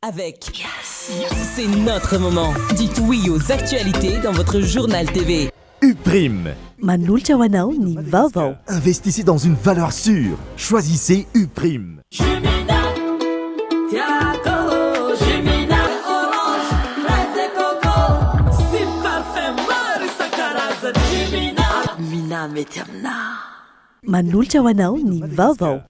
avec. C'est notre moment. Dites oui aux actualités dans votre journal TV. Uprime. Manolotra ho anao ny vaovao. Investissez dans une valeur sûre. Choisissez Uprime. Manolotra ho anao ny vaovao.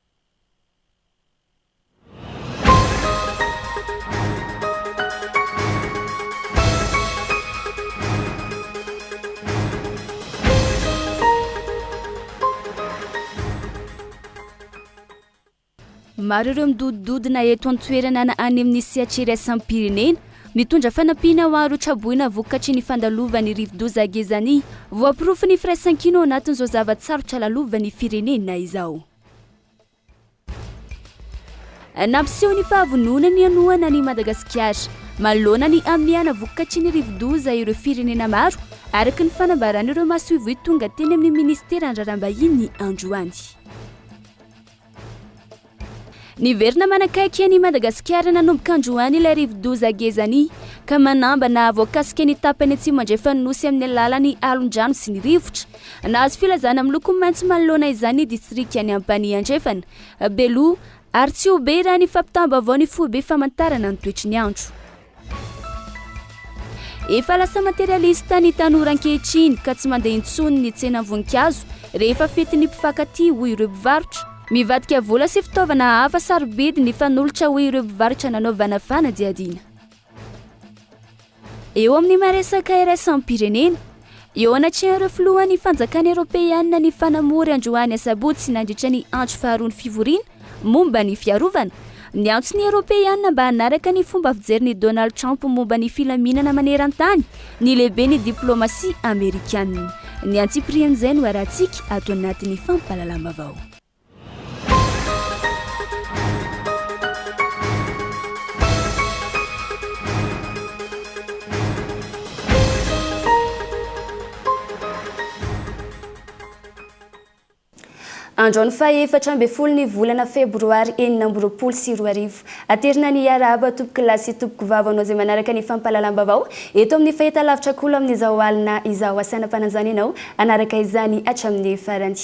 Maro ireo midodidodina eto an-toerana any amin'ny siatriraisampirenena mitondra fanampiana ho arotraboina vokatry ny fandalovan'ny rivo-doza Gezany voapirofo ny firaisan-kina ao anatin'izao zavatsarotra lalovan'ny firenena izao. Nampiseho ny fahavononany anohana ny Madagasikara manoloana ny amiana vokatry ny rivo-doza ireo firenena maro araka ny fanambaran'ireo masoivo tonga teny amin'ny ministera andrarambahiny androany. Ny verina manakaiky ny Madagasikara nanomboka androany ilay rivo-doza Gezany ka manambana voakasika ny tapany atsimo andrefanosy amin'ny alalan'ny alondrano sy ny rivotra. Nahazo filazana miloko maitso manoloana izany distrika any Ampany andrefana Belo ary tsy ho be raha ny fampitambavao ny foibe famantarana ny toetry ny andro. Efa lasa materialista ny tanora ankehitriny ka tsy mandeha intsony ny tsena voninkazo rehefa fetin'ny mpifankatia hoy ireo mpivarotra. Mivadika vola sy fitaovana hafa sarobidy ny fanolotra hoy ireo mpivarotra nanaovana fanadiadiana. Eo amin'ny maresaka iraisampirenena, eo anatrehany ireo filohan'ny fanjakana Eropeana ny fanamory androany asabotsy nandritra ny andro faharoa ny fivoriana momba ny fiarovana. Ny antsony Eropeana mba hanaraka ny fomba fijeriny Donald Trump momba ny filaminana maneran-tany ny lehibe ny diplomasia Amerikanina. Ny antsiprian'izay no arahantsika ato anatin'ny fampalalam-bavao. Androany faha-efatra amby folo ny volana febroary enina amby roapolo sy roa arivo. Aterina ny araba tomboky lahy sy tomboky vavy anao izay manaraka ny fampalalam-bavao eto amin'ny fahitalavitra kolo amin'izao alina izao asanam-pananjana ianao anaraka izany hatramin'ny farany.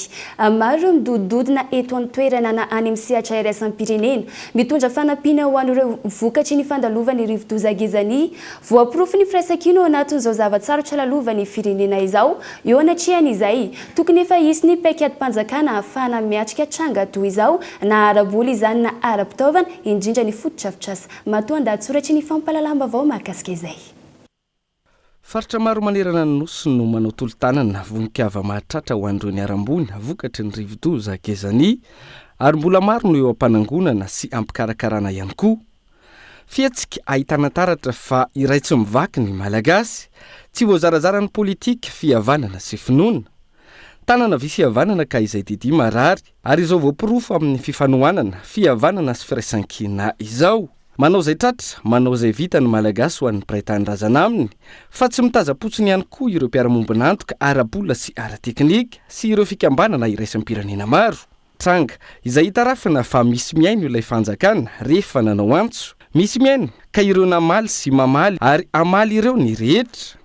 Maro ireo midodidodina eto an-toerana na any amin'ny sehatra iraisam-pirenena mitondra fanampiana ho an'ireo vokatry ny fandalovan'ny rivo-doza Gezany voapirofo ny firaisan-kina ao anatin'izao zavatsarotra lalovan'ny firenena izao. Eo anatrehany izay tokony efa hisy ny paikadimpanjakana na miatrika tranga toy izao na araboly izany na ara-pitaovana indrindra ny fototra-fitrasa matoa andatsoratra ny fampalalam-bavao mahakasika izay. Faritra maro manerana ny nosy no manao tolo-tanana voninkazo mahatratra ho an'ireo ny arambony vokatry ny rivo-doza Gezany ary mbola maro no eo ampanangonana sy ampikarakarana ihany koa. Fiatsika ahitana taratra fa iray tsy mivaky ny malagasy tsy voazarazara ny politika fihavanana sy finoana. Tanana visy havanana ka izay didy marary ary izao voapirofo amin'ny fifanohanana fihavanana sy firaisan-kina izao. Manao izay tratra, manao izay vita ny malagasy ho an'ny mpiray-tanindrazana aminy fa tsy mitaza-potsiny ihany koa ireo mpiara-mombonantoka ara-bola sy ara-teknika sy ireo fikambanana iraisam-pirenena maro. Tranga izay hitarafina fa misy miaino ilay fanjakana rehefa nanao antso. Misy miaino ka ireo namaly sy mamaly ary amaly ireo ny rehetra.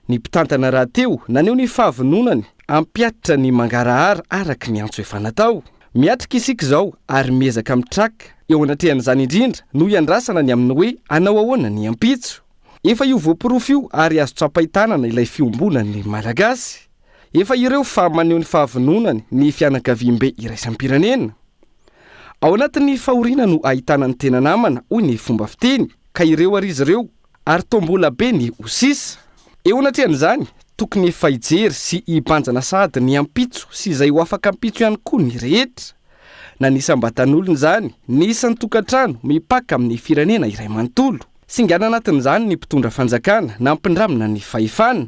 Ny mpitantana raha teo naneo ny fahavononany ampiatra ny mangarahara araka ny antso efa natao. Miatrika isika izao ary miezaka mitraka eo anatrehan'izany indrindra no iandrasana ny aminy hoe anao ahoana ny ampitso. Efa io voapirofo io ary azo tsapahitanana ilay fiombonany malagasy. Efa ireo fa maneho ny fahavononany ny fianakaviam-be iraisam-pirenena. Ao anatin'ny fahoriana no ahitana ny tena namana hoy ny fomba fiteny ka ireo ary izy ireo ary tombola be ny osisa. Eo anatrehan'izany tokony efa hijery sy hibanjana sady ny ampitso sy izay ho afaka ampitso ihany koa ny rehetra. Na nisam-batan'olona izany, nisan'ny tokantrano mipaka amin'ny firenena iray manontolo. Singana anatin'izany ny mpitondra fanjakana na mpindramina ny fahefana,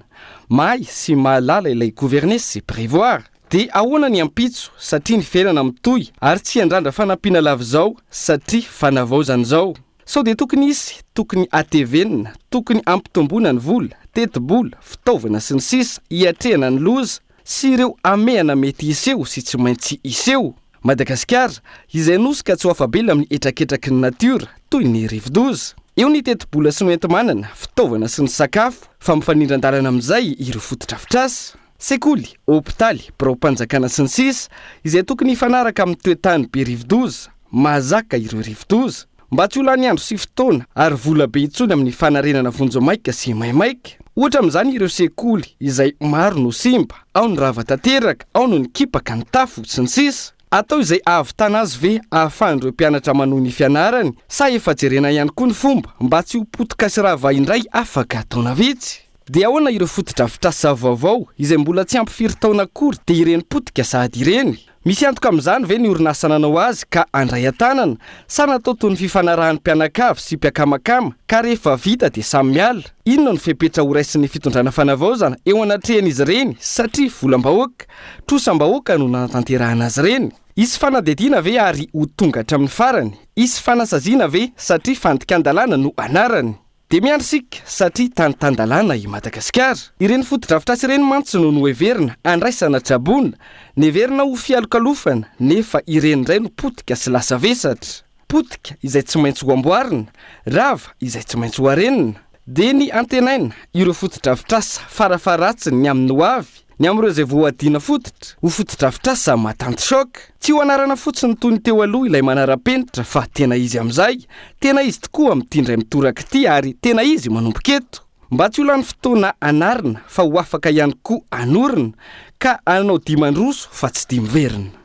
mahay sy mahalala ilay gouverner sy prévoir. De ahoana ny ampitso satria ny fiainana mitohy ary tsy handrandra fanampiana lava izao satria fanavaozana izao. Sao de tokony isy, tokony atevenina, tokony ampitomboana ny vola, teti-bola, fitaovana sy ny sisa, hiatrehana ny loza sy ireo amehana mety iseho sy tsy maintsy iseho. Madagasikara izay nosy ka tsy ho afabela amin'ny etraketraky ny natiora toy ny rivo-doza. eo ny teti-bola sy no enti-manana fitaovana sy ny sakafo fa mifanindran-dalana amin'izay ireo fotodrafitrasa sekoly hôpitaly birao-panjakana sy ny sisa izay tokony hifanaraka amin'ny toetany be rivodoza mahazaka ireo rivodoza mba tsy ho lany andro sy fotoana ary vola be itsony amin'ny fanarenana vonjomaika sy maimaika ohatra amin'izany ireo sekoly izay maro no simba ao ny rava tanteraka ao no ny kipaka ny tafo sy ny sisa atao izay ahavitana azy ve ahafahan'ireo mpianatra manohy ny fianarany sa efa jerena ihany koa ny fomba mba tsy ho potika sy raha vaindray afaka ataona vitsy dia ahoana ireo fotodrafitrasa vaovao izay mbola tsy ampifiry taona akory dia ireny potika sady ireny misy antoka amin'izany ve ny orinasa nanao azy ka andray an-tanana sa natao toy ny fifanarahan'ny mpianakavy sy mpiakamakama ka rehefa vita dia samy miala inona no fepetra ho raisin'ny fitondrana fanavaozana eo anatrehan'izy ireny satria volam-bahoaka trosam-bahoaka no nanatanterahana azy ireny isy fanadidina ve ary ho tonga hatramin'ny farany isy fanasaziana ve satria fandikan-dalàna no anarany dia miandry sika satria tany-tan-dalàna i Madagasikara ireny fotodrafitrasa ireny mantsy no noheverina andraisana trabona neverina ho fialokalofana nefa ireny indray no potika sy lasa vesatra potika izay tsy maintsy ho amboarina rava izay tsy maintsy ho arenina dia ny antenaina ireo fotodrafitrasa farafaratsiny ny amin'ny ho avy ny amin'ireo izay voadina fototra ho fotodrafitrasa matanty shoka tsy ho anarana fotsiny toy ny teo aloha ilay manara-penitra fa tena izy amin'izay tena izy tokoa amin'ity indray mitoraka ity ary tena izy manomboka eto mba tsy ho lany fotoana anarina fa ho afaka ihany koa anorina ka anao dimandroso fa tsy dimiverina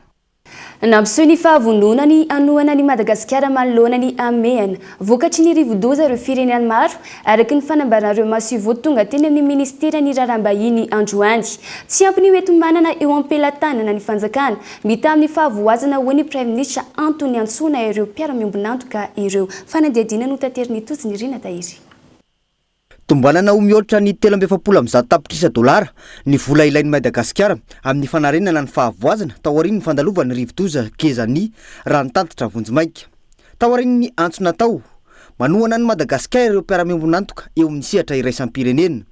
nampiseho ny fahavononany anohana ny Madagasikara manoloana ny amehana vokatry ny rivodoza ireo firenena maro araky ny fanambaran'ireo masivo tonga teny amin'ny ministera ny raharaham-bahiny androany tsy ampy ny mety manana eo am-pelatanana ny fanjakana mita amin'ny fahavoazana ho ny Prime Ministre Antony Antsona ireo mpiara-miombonantoka ireo fanadihadiana no tanteriny totsiny Rina Tahiry tombanana ho mihoatra ny 370 tapitrisa dolara ny vola ilain'ny Madagasikara amin'ny fanarenana ny fahavoazana tao aorian'ny fandalovany rivodoza kezany raha nitantitra vonjomaika tao aorian'ny antso natao manohana ny Madagasikara ireo mpiara-miombonantoka eo amin'ny sehatra iraisam-pirenena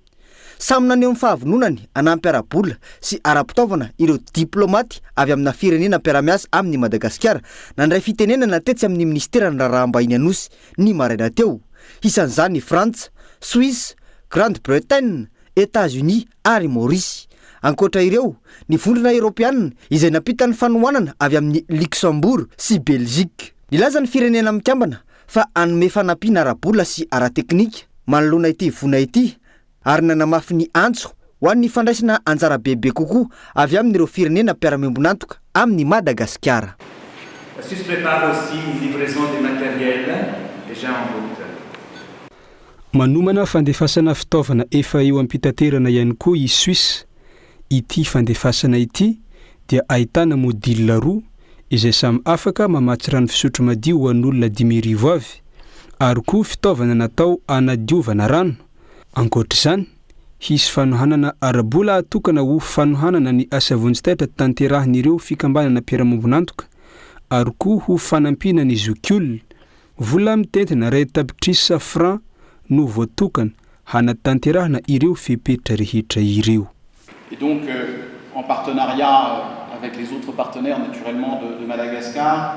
samy naneho ny fahavononany anampy ara-bola sy ara-pitaovana ireo diplomaty avy amina firenena mpiara-miasa amin'ny Madagasikara nandray fitenenana tetsy amin'ny ministera ny raharaham-bahiny anosy ny maraina teo isan'izany ny Frantsa Suisse, Grande-Bretagne, États-Unis ary Maurice. Ankoatra ireo, ny vondrona Europeanina izay napita ny fanohanana avy amin'ny Luxembourg sy Belgique. Nilaza ny firenena mikambana fa anome fanampiana ara-bola sy ara-teknika manoloana ity vona ity ary nanamafy ny antso ho an'ny fandraisana anjara bebe kokoa avy amin'ireo firenena mpiara-miombonantoka amin'ny Madagasikara. La Suisse prépare aussi une livraison de matériel déjà en route. Manomana fandefasana fitaovana efa eo ampitaterana ihany koa i Suisse. Ity fandefasana ity dia ahitana modila roa izay samy afaka mamatsy rano fisotro madio ho an'olona 10,000 avy ary koa fitaovana natao anadiovana rano. Ankoatr'izany, hisy fanohanana ara-bola atokana ho fanohanana ny asa vonjitaitra tanterahin'ireo fikambanana mpiara-miombonantoka ary koa ho fanampiana ny zokiola vola mitentina ray tapitrisa franc no voatokana hanatanterahana ireo fepetra rehetra ireo. Et donc en partenariat avec les autres partenaires naturellement de Madagascar,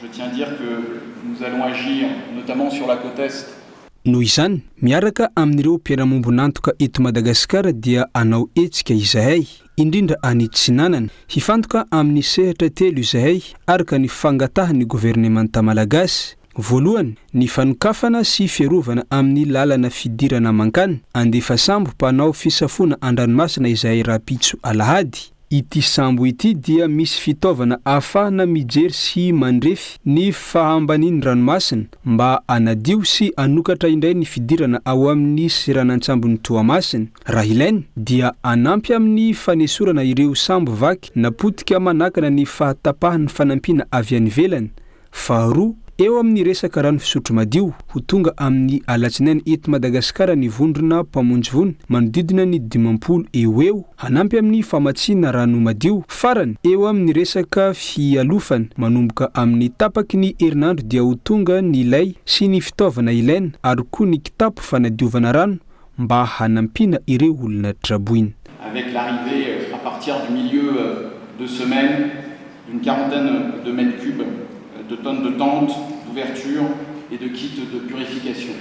je tiens à dire que nous allons agir notamment sur la côte est. Noho izany, miaraka amin'ireo mpiara-miombonantoka eto Madagasikara dia anao etsika izahay indrindra any Tsinanana hifantoka amin'ny sehatra telo izahay araka ny fangatahan'ny gouvernemanta malagasy. Voalohany, ny fanokafana sy fiarovana amin'ny lalana fidirana mankany andefa sambo mpanao fisafona an-dranomasina izay rapitso alahady. Ity sambo ity dia misy fitaovana ahafahana mijery sy mandrefy ny fahambanin'ny ranomasina mba anadio sy anokatra indray ny fidirana ao amin'ny siranantsambon'ny toamasina. Raha ilainy dia anampy amin'ny fanesorana ireo sambo vaky napotika manakana ny fahatapahan'ny fanampiana avy any ivelany. Faharoa, eo amin'ny resaka rano fisotro madio ho tonga amin'ny alatsinainy eto Madagasikara ny vondrona mpamonjy vony manodidina ny 50 eo hanampy amin'ny famatsiana rano madio. Farany eo amin'ny resaka fialofany manomboka amin'ny tapaky ny herinandro dia ho tonga ny lay sy ny fitaovana ilaina ary koa ny kitapo fanadiovana rano mba hanampiana ireo olona traboina. Avec l'arrivée à partir du milieu de semaine d'une quarantaine de mètres cubes de tonnes de tentes, d'ouverture et de kits de purification.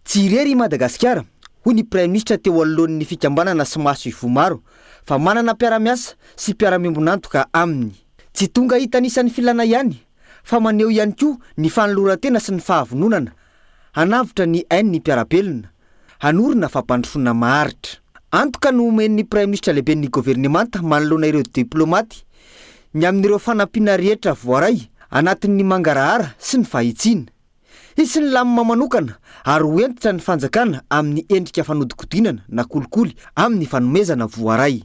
Tsy irery Madagasikara hoy ny Premier ministre teo alohan'ny fikambanana sy maso ivomaro fa manana mpiara-miasa sy mpiara-miambonantoka aminy. Tsy tonga hitanisan'ny filana ihany fa maneho ihany koa ny fanoloran-tena sy ny fahavononana, hanavitra ny hainy mpiara-belona, hanorina fampandrosoana maharitra. Antoka no omen'ny Premier ministre lehiben'ny gouvernemanta manoloana ireo diplomaty ny amin'ireo fanampiana rehetra voaray anatin'ny mangarahara sy ny fahitsiana. Izy ny lamima manokana ary hoentitra ny fanjakana amin'ny endrika fanodikodinana na kolikoly amin'ny fanomezana voaray.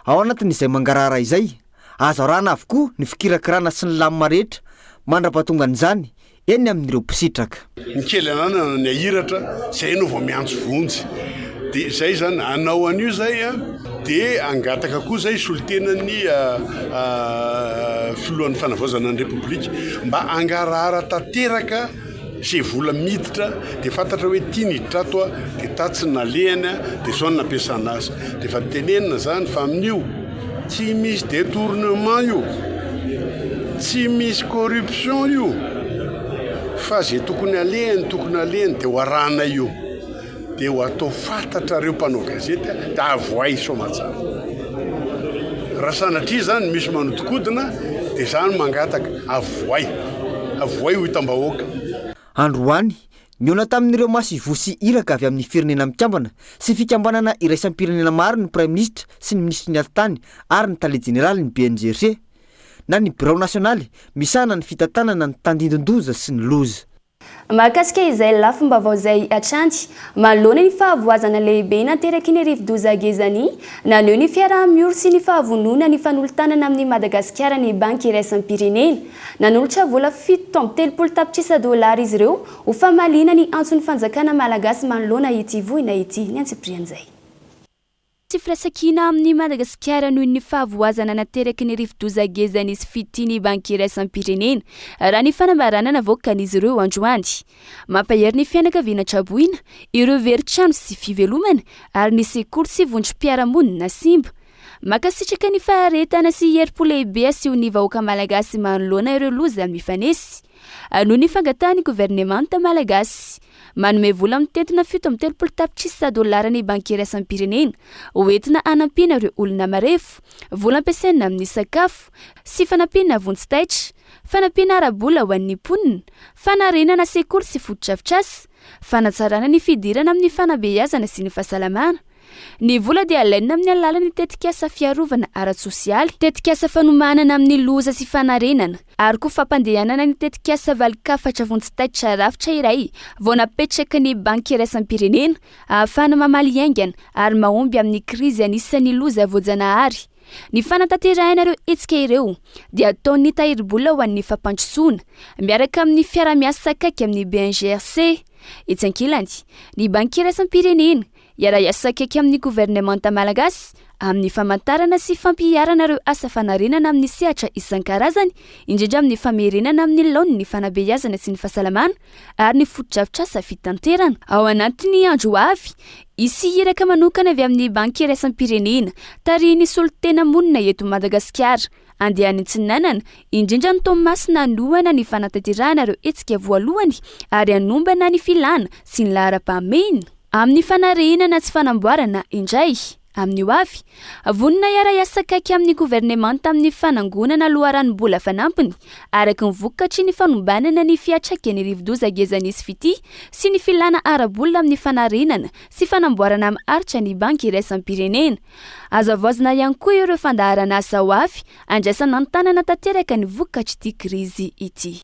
Ao anatin'izay mangarahara izay, azo arahana avokoa ny fikirakirana sy ny lamima rehetra mandra-pahatonga an'izany eny amin'ireo mpisitraka. Ny kely anana ny ahiratra zay no vao miantso vonjy. De zay zany anao an'io zay de angataka koa zay solotenan'ny filohan'ny fanavaozana ny Repoblika mba angarahara tanteraka zay vola miditra de fantatra hoe tia niditra ato de tatsy nalehany de zao nampiasana azy. De fa tenenina zany fa amin'io tsy misy détournement io, tsy misy corruption io, fa zay tokony alehany de ho arahana io de ho atao fantatra reo mpanao gazety da avoay somatsara. Raha sanatria zany misy manodikodina de zany mangataka avoay ho hitam-bahoaka. Androany niona tamin'ireo maso ivosy iraka avy amin'ny firenena mikambana sy fikambanana iraisam-pirenena maro ny Premier ministre sy ny ministry ny atitany ary ny tale jeneraly ny BNGRC na ny Bureau nasionaly misana ny fitantanana ny tandindon-doza sy ny loza. Mahakasika izay lafim-baovao izay atranty manoloana ny fahavoazana lehibe nateraky ny rivo-doza gezany naneho ny fiaraha-mioro sy ny fahavonona ny fanolotanana amin'ny Madagasikara ny banky iraisam-pirenena. Nanolotra vola $730 izy ireo ho famalina ny antson'ny fanjakana malagasy manoloana ity voina ity ny antsiprian'izay. Tsy firasakina amin'ny Madagasikara noho ny fahavoazana nateraky ny rivo-doza gezany sy fitiny banky iraisam-pirenena raha ny fanambarana navoakan'izy ireo androany. Mampahery ny fianakaviana traboina, ireo veritrano sy fivelomana ary ny sekoly sy vondrom-piarahamonina simba. Makasitraka ny faharetana sy herim-po lehibe aseho ny vahoaka malagasy manoloana ireo loza mifanesy. Noho ny fangatahany gouvernemanta malagasy manome vola mitentina $730 ny banky iraisam-pirenena hoentina anampiana ireo olona marefo, vola ampiasaina amin'ny sakafo sy fanampiana vonjy-taitra, fanampiana ara-bola ho an'ny mponina, fanarenana sekoly sy foto-drafitrasa, fanatsarana ny fidirana amin'ny fanabeazana sy ny fahasalamana. Ny vola dia alaina amin'ny alalan'ny tetikasa fiarovana ara-tsosialy, tetikasa fanomanana amin'ny loza sy fanarenana, ary koa fampandehanana ny tetikasa valikafatra vonjy-taitra rafitra iray vao napetraka ny banky iraisam-pirenena ahafahana mamaly aingana ary mahomby amin'ny krizy anisan'ny loza voajanahary. Ny fanatanterahana ireo hetsika ireo dia ataon'ny tahiry-bola ho an'ny fampandrosoana miaraka amin'ny fiara-miasa akaiky amin'ny BNGRC. Itsankilany, ny banky iraisam-pirenena iara-iasa akaiky amin'ny gouvernemanta malagasy amin'ny famantarana sy fampiarana ireo asa fanarenana amin'ny sehatra isan-karazany, indrindra amin'ny famerenana amin'ny laony ny fanabeazana sy ny fahasalamana ary ny foto-drafitrasa fitanterana. Ao anatin'ny andro avy, isy iraka manokana avy amin'ny banky iraisam-pirenena tarihiny solon-tena monina eto Madagasikara. Andehan'ny tsinanana, indrindra ny tomasina anohana ny fanatanterahana ireo hetsika voalohany ary anombana ny filana sy ny lahara-pahamehana amin'ny fanarenana tsy fanamboarana indray. Amin'ny avy, vonina iara-iasa akaiky amin'ny gouvernemanta amin'ny fanangonana loharanom-bola fanampiny araka ny vokatry ny fanombanana ny fiatraika ny rivo-doza gezany sy fity sy ny filana ara-bola amin'ny fanarenana sy fanamboarana amin'ny aritra ny banky iraisam-pirenena. Azavoazina ihany koa ireo fandaharana asa ho avy andraisana an-tanana tanteraka ny vokatry ity krizy ity.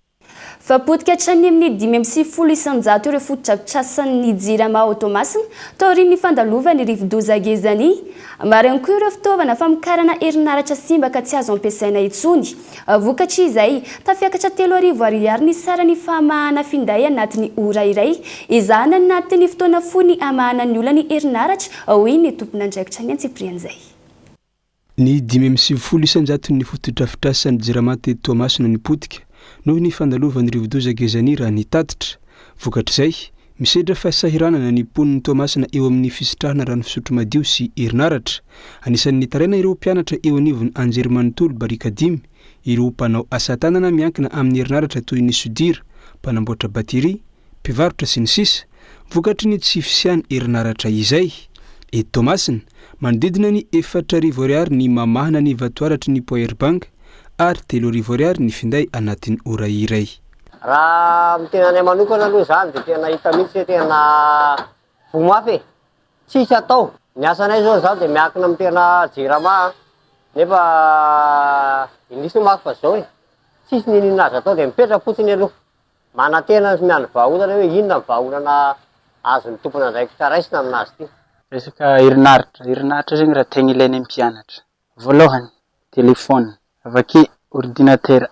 Fapotika hatrany amin'ny 5,900 ireo foto-drafitrasa ny jirama automasina taorian'ny fandalovany rivo-doza gezany. Maro ihany koa ireo fitaovana famokarana herinaratra simba ka tsy azo ampiasaina intsony. Vokatry izay tafiakatra $3,000 ny sarany fahamahana finday anatin'ny ora iray, izany anatin'ny fotoana fohy ny amahana ny olona ny herinaratra hoy ny tompon'andraikitra ny antsiprian'izay. Ny 5,900 ny foto-drafitrasa ny jirama teto Toamasina nipotika noho ny fandalovany rivo-doza gezany raha nitatitra. Vokatr'izay, misedra fahasahiranana ny mponiny Toamasina eo amin'ny fisitrahana rano fisotro madio sy herinaratra. Anisan'ny taraina ireo mpianatra eo anivony Anjerimanontolo Barika 5, ireo mpanao asa tanana miankina amin'ny herinaratra toy ny sodira, mpanamboatra batery, mpivarotra sy ny sisa, vokatry ny tsy fisiany herinaratra izay. Eto Tomasina, manodidina ny 4,000 ariary ny mamahana ny vatoaratry ny powerbank ary 3,000 ariary ny finday anatin'ny ora iray. Raha tena anay manokana aloha zany dia tena hita mihitsy tena vomafy tsisy atao. Ny asanay zao zao dia miankina amin'ny tena jirama nefa indrisy mafy fa zao tsisy ninina azy atao dia mipetra fotsiny aloha. Manantena miandry vahaolana hoe inona ny vahaolana azony tompona andraikitra raisina aminazy ty. Resaka herinaratra zegny raha tegna ilainy mpianatra. Voalohany telefôna, avake ordinateur,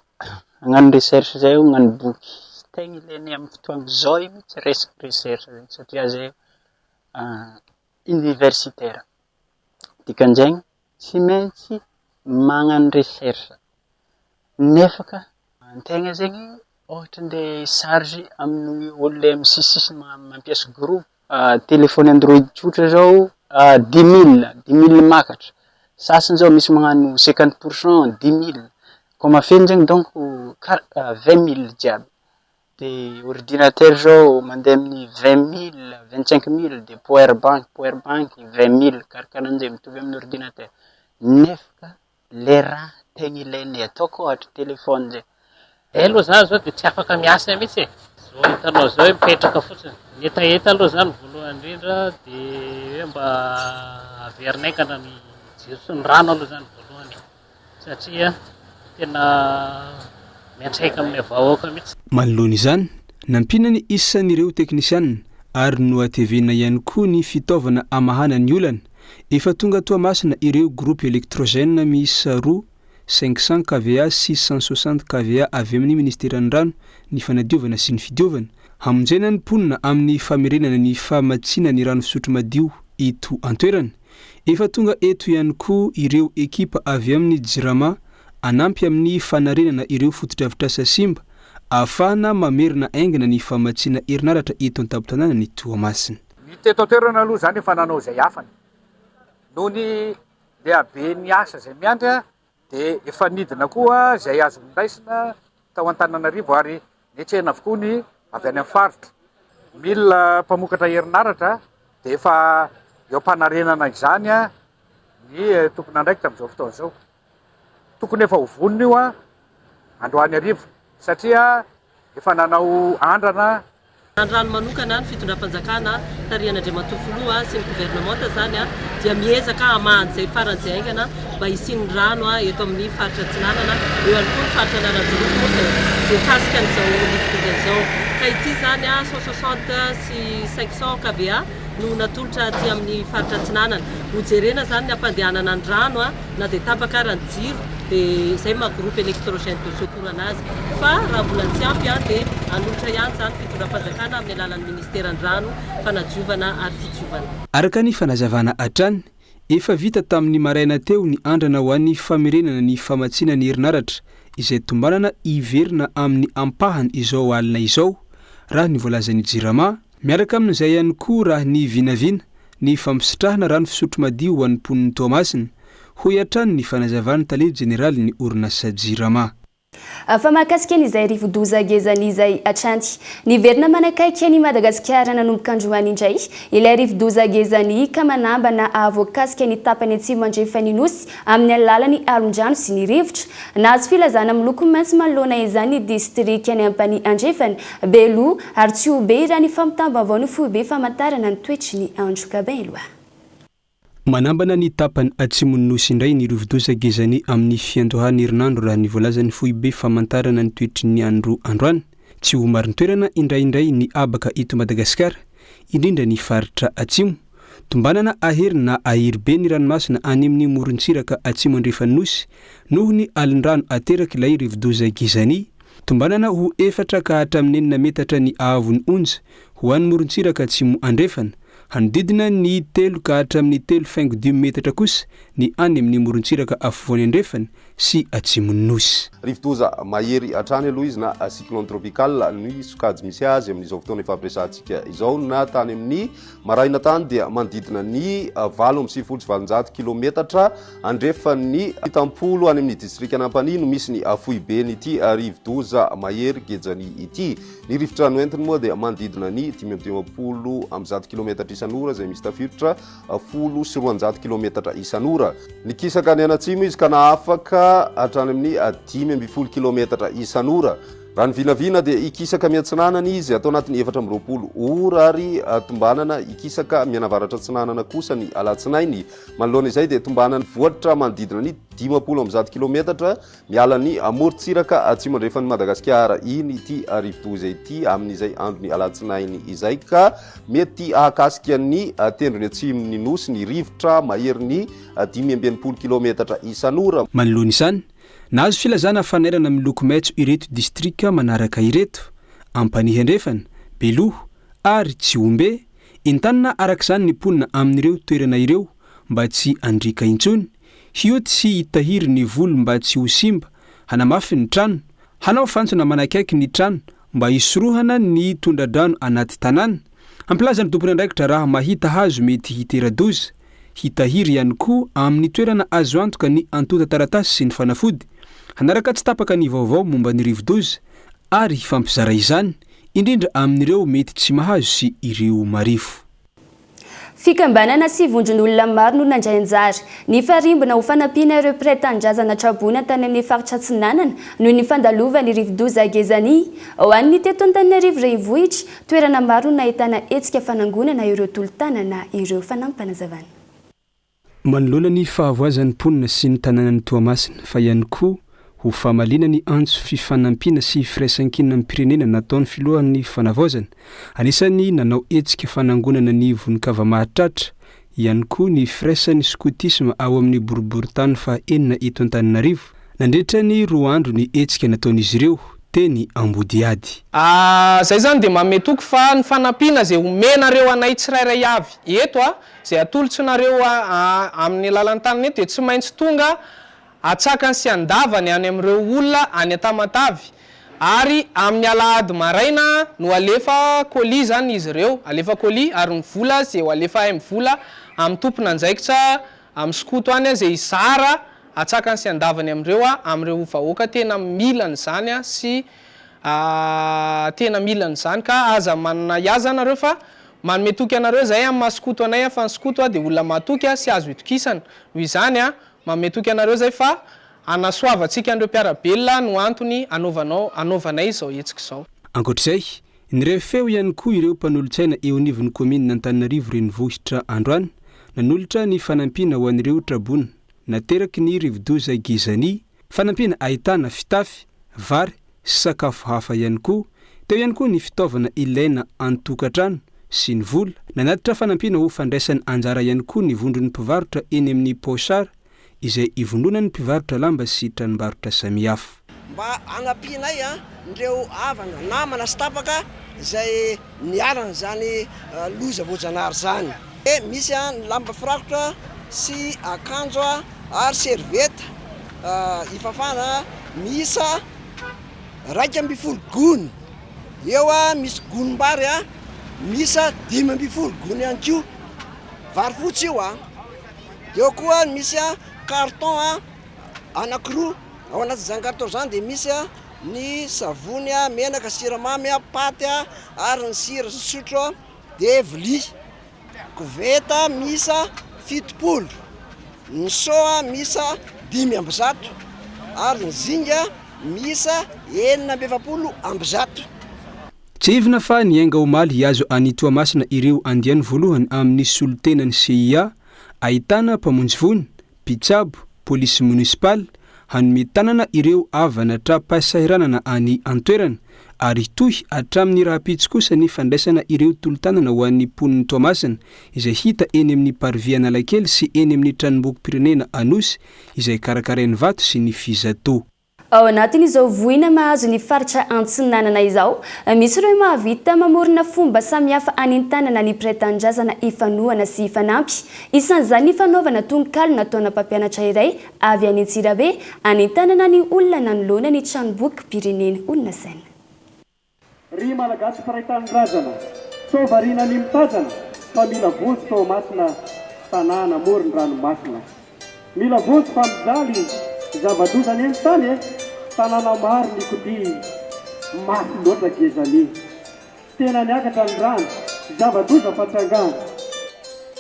agnano recherche zay agnano boky. Tegna ilainy amin'ny fotoana zao mihitsy resaka recherche zegny satria zay universitaire. Dikan'izegny tsy maintsy magnano recherche. Nefa ka antegna zegny ohatra nde charge amin'ny olonaamisisisy mampiasa groupe téléphone Android tsotra zao 10 000 makatra. Sasany zao misy magnano 50%, 10 000. Comme afeny zegny donc 20 000 jiaby. De ordinateur zao mandeha amin'ny 20 000, 25 000 de powerbank 20 000 karakaran'izay mitovy amin'ny ordinateur. Nefa le raha tegna ilainy ataoko ohatra téléphone zay. Aloha zany zao dia tsy afaka miasa mihitsy. Zao hitanao zao mipetraka fotsiny. Etaeta aloha zany voalohany indrindra dia hoe mba averinainkana ny jiro sy ny rano aloha zany voalohany satria tena miantraika amin'ny vahoaka mihitsy. Manoloana izany, nampina ny isan'ireo teknisianina ary noatevena ihany koa ny fitaovana amahana ny olana. Efa tonga Toamasina ireo groupe électrogène miisa 2 500 kVA 660 kVA avy amin'ny ministeran'ny rano ny fanadiovana sy ny fidiovana. Hamonjena ny ponina amin'ny famerenana ny famatsiana ny rano fisotro madio eto an-toerana. Efa tonga eto ihany koa ireo ekipa avy amin'ny jirama anampy amin'ny fanarenana ireo fotodrafitrasa simba ahafahana mamerina aingana ny famatsiana herinaratra eto an-tampon-tanàna ny Toamasina. Ny teto an-toerana aloha zany efa nanao zay afany. Noho ny lehibe ny asa zay miandry dia efa nidina koa zay azo mindaisina tao Antananarivo ary niantsehana avokoa ny avy any amin'ny faritra. Mila mpamokatra herinaratra dia efa eo am-panarenana izany ny tompona andraikitra amin'izao fotoana izao. Tokony efa hovonina io androany arivo satria efa nanao andrana. Andrano manokana ny fitondram-panjakana tarihan'Andriamatoa sy ny gouvernemanta zany dia miezaka hamahany izay faran'izay aingana mba hisiany rano eto amin'ny faritra Atsinanana eo ihany koa ny faritra Naranjorofo moa zay kasika an'izao lifitoza izao. Ka ity zany 160 sy 500 kVA no natolotra aty amin'ny faritra Atsinanana. Hojerena zany ny ampandehanana ny rano na dia tapaka ary ny jiro dia izay maha groupe électrogène de secours anazy. Fa raha mbola tsy ampy dia hanolotra ihany zany fitondram-panjakana amin'ny alalan'ny ministeran'ny rano fanadiovana ary fitiovana. Araka ny fanazavana hatrany, efa vita tamin'ny maraina teo ny andrana ho an'ny famerenana ny famatsiana ny herinaratra izay tombanana iverina amin'ny ampahany izao alina izao. Raha ny voalazan'ny jirama, miaraka amin'izay ihany koa raha ny vinavina ny fampisotrahana rano fisotro madio ho an'ny mponin'ny Toamasina ho iatrany ny fanazavana tale jeneraly ny orinasa jirama. Fa mahakasika an'izay rivo-doza gezan'izay atranty niverina manakaiky ny Madagasikara nanomboka androany indray ilay rivo-doza gezany ka manambana avoakasika ny tapany atsimo andrefany nosy amin'ny alalany alondrano sy ny rivotra nahazo filazana miloko maitso manoloana izany district any ampany andrefany Belo ary tsy ho be raha ny famitambavao ny foibe famantarana ny toetry ny andro kabelo. Manambana ny tapany atsimon'ny nosy indray ny rivo-doza gezany amin'ny fiandohany herinandro raha ny voalazan'ny foibe famantarana ny toetry ny andro androany. Tsy ho mariny toerana indraindray ny abaka eto Madagasikara, indrindra ny faritra atsimo. Tombanana ahery na ahery be ny ranomasina any amin'ny morontsiraka atsimo andrefany nosy noho ny alin-drano ateraka ilay rivo-doza gezany. Tombanana ho 4 ka hatramin'ny 9 metatra ny ahavon'ny onja ho an'ny morontsiraka atsimo andrefana. Hanodidina ny 3 ka hatramin'ny 3.2 metatra kosa ny any amin'ny morontsiraka afovoany andrefany sy atsimon'ny nosy. Rivodoza mahery hatrany aloha izy na cyclone tropical ny sokajy misy azy amin'izao fotoana efa ampiresantsika izao na tany amin'ny maraina tany dia manodidina ny 8.7 kilometatra andrefa ny 70 any amin'ny distrika Nampany no misy ny foibe nyity rivodoza mahery gejany ity. Ny rivotra noentiny moa dia manodidina ny 5.10 kilometatra isan'ora zay misy tafiditra 10 sy 20 kilometatra isan'ora. Ny kisaka ny anatsimo izy ka na afaka hatrany amin'ny 10 kilometatra isan'ora. Raha ny vinavina dia ikisaka miatsinanana izy atao anatin'ny 420 ora ary tombanana ikisaka mianavaratra tsinanana kosa ny alatsinainy. Manoloana izay dia tombanany vohatra manodidina ny 10 kilometatra miala ny amorontsiraka atsimo andrefan'ny Madagasikara iny ity rivodoza ity amin'izay andro ny alatsinainy izay ka mety ahakasika ny tendrony atsimony nosy ny rivotra mahery ny 10 kilometatra isan'ora. Manoloana izany nahazo filazana fanairana miloko maitso ireto distrika manaraka ireto: Ampanihy andrefana, Beloho ary Tsiombe. Entanina arak'izany ny ponina amin'ireo toerana ireo mba tsy andrika intsony, hioty sy hitahiry ny volo mba tsy ho simba, hanamafy ny trano, hanao fantsona manakaiky ny trano mba hisorohana ny tondradrano anaty tanàna. Ampilazany tompony andraikitra raha mahita hazo mety hitera-doza, hitahiry ihany koa amin'ny toerana azo antoka ny antota taratasy sy ny fanafody. Hanaraka tsy tapaka ny vaovao momba ny rivodoza ary hifampizara izany indrindra amin'ireo mety tsy mahazo sy ireo marifo. Fikambanana sy vondron'olona maro no nandray anjara ny farimbona ho fanampiana ireo mpiray-tanindrazana Trabona tany amin'ny faritra Atsinanana noho ny fandalovany rivodoza Gezany. Ao an'ny teto Antananarivo renivohitra toerana maro no nahitana hetsika fanangonana ireo tolo-tanana ireo fanampanazavana. Manoloana ny fahavoazan'ny ponina sy ny tanànan'ny Toamasina fa ihany koa ho famalina ny antso fifanampiana sy firaisan-kinina amin'ny pirenena nataon'ny filohan'ny fanavaozana. Anisan'ny nanao hetsika fanangonana ny vonin-kava mahatratra ihany koa ny firaisan'ny skotisma ao amin'ny boriboritany fa enina eto Antananarivo. Nandritra ny 2 andro ny hetsika nataon'izy ireo teny Ambodiady. Zay zany dia mametoko fa ny fanampiana zay omenareo anay tsirairay avy eto zay atolotsonareo amin'ny lalan-tanana eto dia tsy maintsy tonga atsakany sy andavany any amin'ireo olona any Tamatavy ary amin'ny alahady maraina no alefa colis zany izy ireo, alefa colis ary ny vola zay ho alefa ay mivola amin'ny tompona anjaikitra amin'ny skoto any zay izara atsakany sy andavany amin'ireo vahoaka tena milany zany sy tena milany zany ka aza manana iazana nareo fa manome toky anareo zay amin'ny maskoto anay fa ny skoto dia olona matoky sy azo itokisana. Noho izany manome toky anareo zay fa anasoavantsika andreo mpiarabelona no antony anaovanay izao hetsika izao. Ankoatr'izay, nirefeo ihany koa ireo mpanolontsaina eo anivon'ny komina Antananarivo renivohitra androany nanolotra ny fanampiana ho an'ireo Trabona nateraky ny rivodoza Gezany, fanampiana ahitana fitafy, vary, sakafo hafa ihany koa. Teo ihany koa ny fitaovana ilaina an-tokatrano sy ny vola. Nanatitra fanampiana ho fandraisany anjara ihany koa ny vondron'ny mpivarotra eny amin'ny Pochard izay ivondronan'ny mpivarotra lamba sy tranombarotra samihafa. Mba anampianay ndreo avana namana sy tapaka izay niarana zany loza voajanahary zany. Misy ny lamba firakotra sy akanjo ary servieta ifafana misa 2.5 gony. Eo misy gonimbary misa 5.5 gony ihany koa. Vary fotsy io eo koa misy carton anankiroa. Ao anatin'izany carton zany dia misy ny savony menaka, siramamy, paty ary ny sira sy sotro dia vilia. Koveta misa 7 ny soa misa 500 ary ny zinga misa 700. Tsy ivina fa niainga omaly hiazo any Toamasina ireo andiany voalohany amin'ny solotenany CIA ahitana mpamonjy vony, mpitsabo, polisy municipal hanome tanana ireo avana tra-pahasahiranana any antoerana ary tohy hatramin'ny rahapitsy kosa ny fandraisana ireo tolotanana ho an'ny poniny Toamasina izay hita eny amin'ny parvia Analakely sy eny amin'ny tranomboky pirenena Anosy izay karakarain'ny vato sy ny fizato. ao anatin'izao voina mahazo ny faritra Antsinanana izao misy ireo mahavita mamorona fomba samihafa any an-tanana ny mpiray-tanindrazana ifanohana sy ifanampy isan'izany ny fanaovana tononkalo nataona mpampianatra iray avy any Antsirabe any an-tanana ny olona nanoloana ny tranomboky pireneny olona saina. Ry malagasy mpiray-tanindrazana sovariana ny mitazana fa mila vozy tao masina tanàna amoron-dranomasina mila vozy fa mijaly zavadozany eny tany tanàna maro ny kodi mafy loatra gezany tena niakatra ny rano zavadoza fatsangana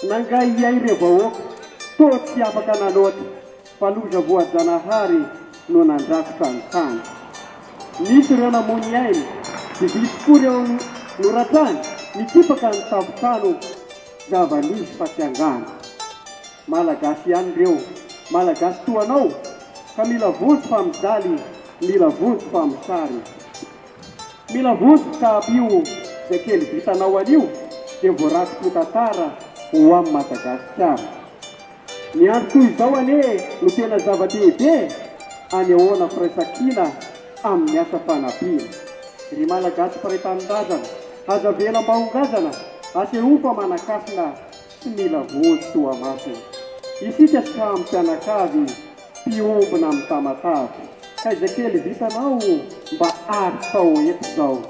nangai iay re vahoaka to tsy afaka naloatra fa loza voajanahary no nandrakotra ny tany nisy ireo namony ainy divisy koa ireo noratany mitipaka ny tavotano zavanisy fatsiangana malagasy ihany ireo malagasy toanao ka mila vozy fa mijaly mila vozy fa misary mila vozy ka abio zay kely vitanao anio dia voaraty kotatara ho amin'ny Madagasikara ny andro toy izao ane no tena zava-dehibe any ahoana firaisakina amin'ny asa fanampiana ry malagasy mpiray-tanindrazana aza vela mbahongazana asehofa manakasina sy mila vozy toa masina isika samy mpianakavy piombona amin'ny tamatavy ka izay kely vitanao mba ary tao eto izao.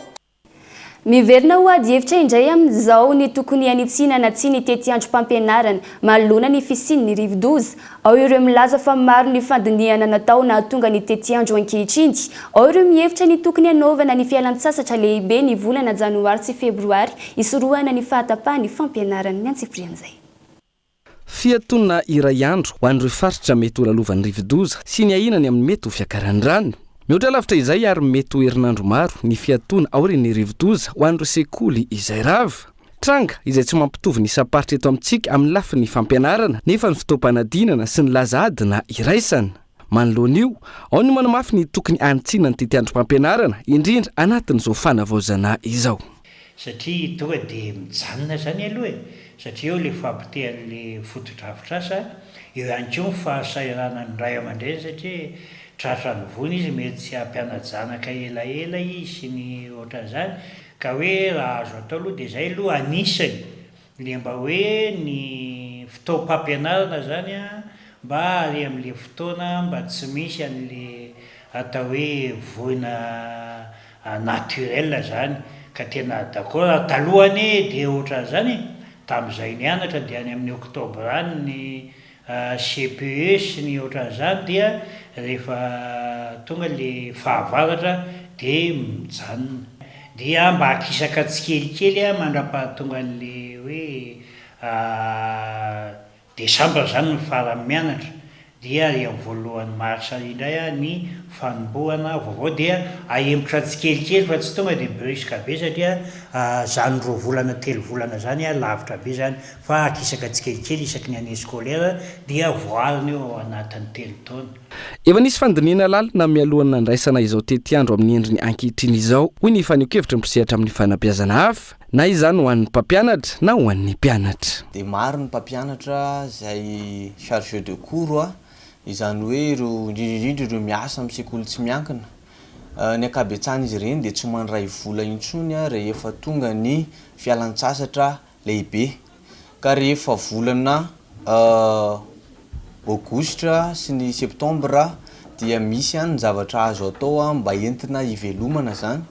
Miverina ho ady hevitra indray amin'izao ny tokony anitsinana tsy ny tetiandrom-pampianarana manoloana ny fisiany ny rivodoza ao ireo milaza fa maro ny fandinihana natao nahatonga ny tetiandro ankehitriny ao ireo mihevitra ny tokony hanaovana ny fialan-tsasatra lehibe ny volana janoary sy febroary isorohana ny fahatapahany fampianarana ny antsiprian'izay. Fiatona iray andro ho an'ireo faritra mety ho lalovan'ny rivodoza sy ny ahinany amin'ny mety ho fiakaran'ny rano. Mihoatra lavitra izay ary mety ho herinandro maro ny fiatona aorian'ny rivodoza ho an'ireo sekoly izay rava. Tranga izay tsy mampitovy ny isaparitra eto amintsika amin'ny lafiny fampianarana nefa ny fitaoam-panadinana sy ny laza adina iraisana. Manoloana io, ao ny manamafy ny tokony anitsina ny tetiandrom-pampianarana indrindra anatin'izao fanavaozana izao. Satria tonga dia mijanona zany aloha satria eo le fampitehan'le foto-drafitrasa eo ihany koa ny fahasairana ny ray aman-dreny satria tratra ny vony izy mety tsy hampiana-janaka elaela izy sy ny ohatran'izany ka hoe raha azo atao aloha dia izay aloha anisany le mba hoe ny fitaovam-pampianarana zany mba ary amin'le fotoana mba tsy misy an'le atao hoe voina naturel zany ka tena d'accord talohany dia ohatran'izany tamin'izay nianatra dia any amin'ny oktobra any ny CPE sy ny ohatran'izany dia rehefa tonga le fahavaratra dia mijanona dia mba hakisaka tsikelikely mandra-pahatonga an'le hoe desambra zany ny farany mianatra dia ary amin'ny voalohan'ny marsa indray ny fanombohana vaovao dia ahempotra tsikelikely fa tsy tonga dia brusque be satria zany roa volana telo volana zany lavitra be zany fa akisaka tsikelikely isaky ny année scolaire dia voarina eo ao anatin'ny telo taona. Efa nisy fandiniana lalina mialohan'ny nandraisana izao tetiandro amin'ny endriny ankehitriny izao hoy ny faneho-kevitra misehatra amin'ny fanabeazana hafa na izany ho an'ny mpampianatra na ho an'ny mpianatra. Dia maro ny mpampianatra izay chargé de cours izany hoe ireo indrindrindrindra ireo miasa amin'ny sekoly tsy miankina ny ankabetsahana izy ireny dia tsy mandray vola intsony rehefa tonga ny fialan-tsasatra lehibe ka rehefa volana aogositra sy ny septambra dia misy ihany ny zavatra azo atao mba entina hivelomana zany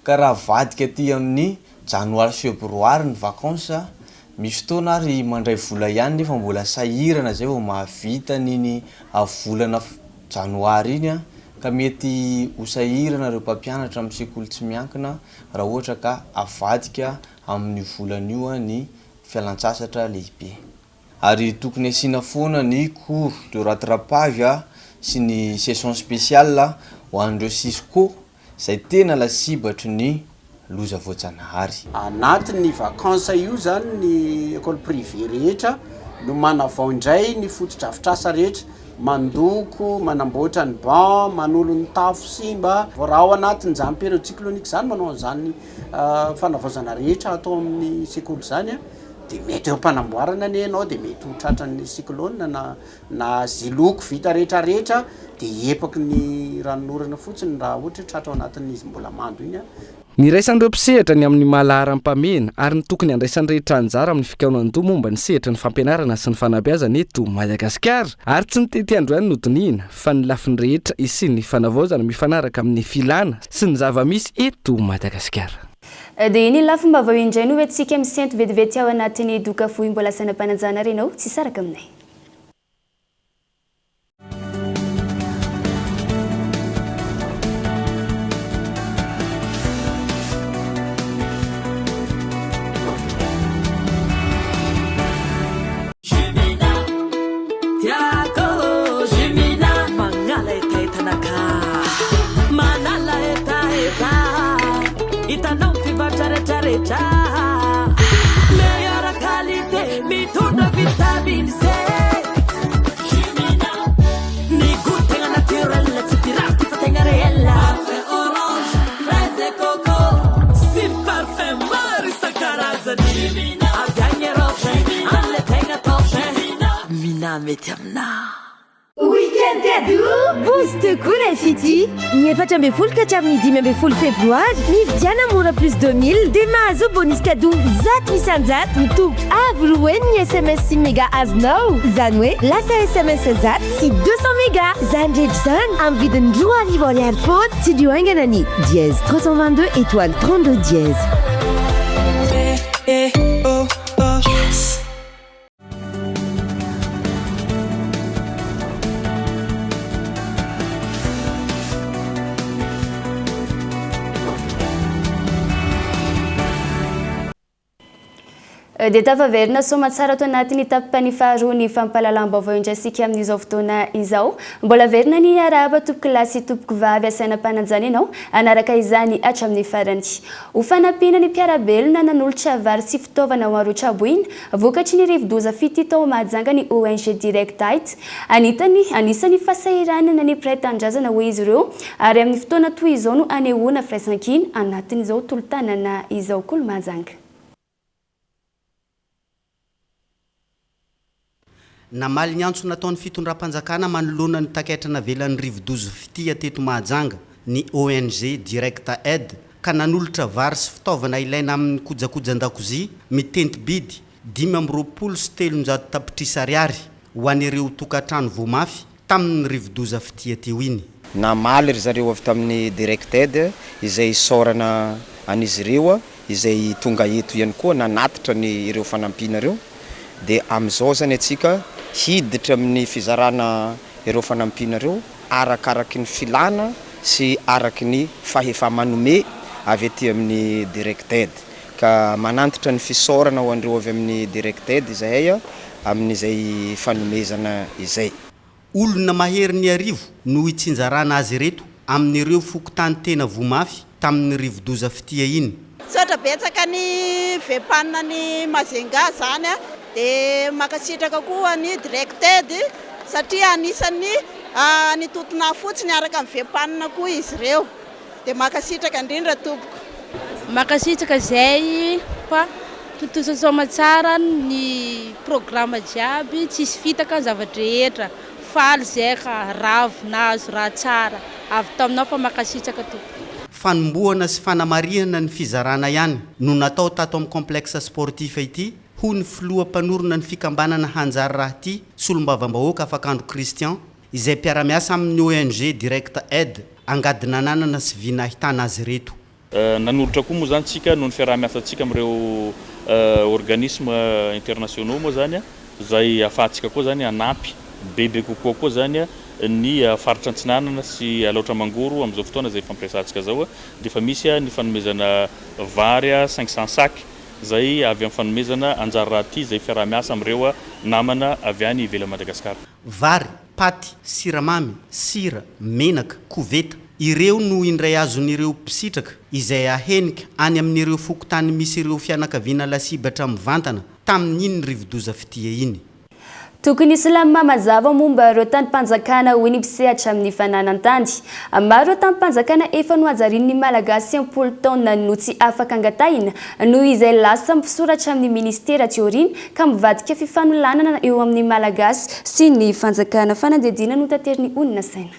ka raha vadika aty amin'ny janoary febroary ny vakansa misy fotoana ary mandray vola ihany nefa mbola sahirana zay vao mahavita niny volana janoary iny ka mety ho sahirana ireo mpampianatra amin'ny sekoly tsy miankina raha ohatra ka avadika amin'ny volan'io ny fialan-tsasatra lehibe ary tokony asiana foana ny cours de rattrapage sy ny session spéciale ho an'ireo sisco izay tena lasibatry ny loza voajanahary. Anatin'ny vakansa io zany ny école privé rehetra no manavao indray ny foto-drafitrasa rehetra mandoko manamboatra ny banc manolo ny tafo simba raha ao anatin'izany période cyclonique zany manao an'izany fanavaozana rehetra atao amin'ny sekoly zany dia mety eo mpanamboarana ny ianao dia mety ho tratran'ny cyclone na ziloko vita rehetrarehetra dia epaky ny ranonorana fotsiny raha ohatra tratra ao anatin'izy mbola mando iny a. Ny raisan'ireo mpisehatra ny amin'ny mahalaharam-pamena ary ny tokony andraisan'ny rehetra anjara amin'ny fikaonan-doha momba ny sehatra ny fampianarana sy ny fanabeazana eto Madagasikara ary tsy ny tety androany no diniana fa ny lafiny rehetra isy ny fanavaozana mifanaraka amin'ny filana sy ny zava-misy eto Madagasikara. Dia iny lafomba vao indray no hoentsika misento vetivety ao anatin'ny doka fohy mbola sanam-panajana renao tsy saraka aminay. Itanao pivatraretraretra meilleure qualité mitondra vitamine C. Jumina ni goût tegna naturel tsy pirate fa tegna réel. Café orange, fraise et coco si parfum maro isan-karazany. Jumina avy roche alle tegna torche. Mina mety aminà. Weekend ado boost cool fiti ny 14 ka hatramin'ny 15 febroary nividiana mora plus 2000 dia mahazo bonus cadeau zato isan-jato mitoko avy roa ny SMS sy méga azonao zany hoe lasa SMS zato sy 200 méga zany rehetra zany amin'ny vidiny 2 ariary foana tsy dioaingana ny dièse 322 étoile 32 dièse. Yes. Dia tafaverina soma tsara ato anatin'ny tapany faharoa ny fampahalalam-baovao indrasika amin'izao fotoana izao. Mbola verina ny araba tompoko lahy sy tompoko vavy asainam-panajana ianao anaraka izany hatramin'ny farany. Ho fanampiana ny mpiarabelona nanolotra vary sy fitaovana ho arotra-boina vokatry ny rivo-doza fity tao Mahajanga ny ONG Direct Aid. Anisany fahasahiranana ny mpiray tanindrazana ho izy ireo ary amin'ny fotoana toy izao no anehoana firaisankina anatin'izao tolotanana izao koa Mahajanga. Namaly ny antso nataon'ny fitondram-panjakana manoloana ny takaitrana velan'ny rivo-doza fitia teto Mahajanga ny ONG Direct Aid ka nanolotra vary sy fitaovana ilaina amin'ny kojakojan-dakozia miteny bidy 520 sy 300 tapitrisa ariary ho an'ireo tokantrano voamafy tamin'ny rivo-doza fitia teo iny. Namaly ry zareo avy tamin'ny Direct Aid izay saorana an'izy ireo izay tonga eto ihany koa nanatitra ny ireo fanampiana ireo dia amin'izao zany atsika hiditra amin'ny fizarana ireo fanampiana ireo arakaraky ny filana sy araky ny fahefa-manome avy ety amin'ny Direct Aid ka manantitra ny fisaorana ho an'ireo avy amin'ny Direct Aid izay amin'izay fanomezana izay. Olona mahery ny arivo no itsinjarana azy reto amin'ireo fokotany tena voamafy tamin'ny rivo-doza fitia iny. Sotra betsaka ny vepanina ny Mazenga zany dia makasitraka koa ny Direct Aid satria anisany nitotona fotsiny araka amin'ny vepanina koa izy ireo dia makasitraka indrindra tompoko. Makasitraka zay fa totosa tsara ny programa jiaby tsisy fitaka zavatra rehetra faly zay ka ravo nazo raha tsara avy taminao fa makasitraka tompoko. Fanombohana sy fanamariana ny fizarana ihany no natao tato amin'ny complexe sportif ity ho ny filoham-panorona ny fikambanana hanjary raha ity solombavam-bahoaka Afakandro Christian izay mpiara-miasa amin'ny ONG Direct Aid angadina nanana sy vina ahitana azy reto. Nanolotra koa moa zany tsika noho ny fiara-miasantsika amin'ireo organisme internationaux moa zany izay ahafahantsika koa zany anampy bebe kokoa koa zany ny faritra Antsinanana sy Alaotra Mangoro amin'izao fotoana izay fampiasantsika zao dia efa misy ny fanomezana vary 500 sac zay avy amin'ny fanomezana anjara raha ity izay fiara-miasa amin'ireo namana avy any ivelany Madagasikara. Vary, paty, siramamy, sira, menaka, koveta ireo no indray azon'ireo mpisitraka izay ahenika any amin'ireo fokotany misy ireo fianakaviana lasibatra mivantana tamin'iny rivo-doza fitia iny. tokony islamma mazava momba ireo tanimpanjakana hoy ny mpisehatra amin'ny fananantany. Maro tanimpanjakana efa nohajarin'ny malagasy 10 taona no tsy afaka angatahina noho izay lasa misoratra amin'ny ministera teorina ka mivadika fifanolanana eo amin'ny malagasy sy ny fanjakana fanadidina no tateriny onina saina.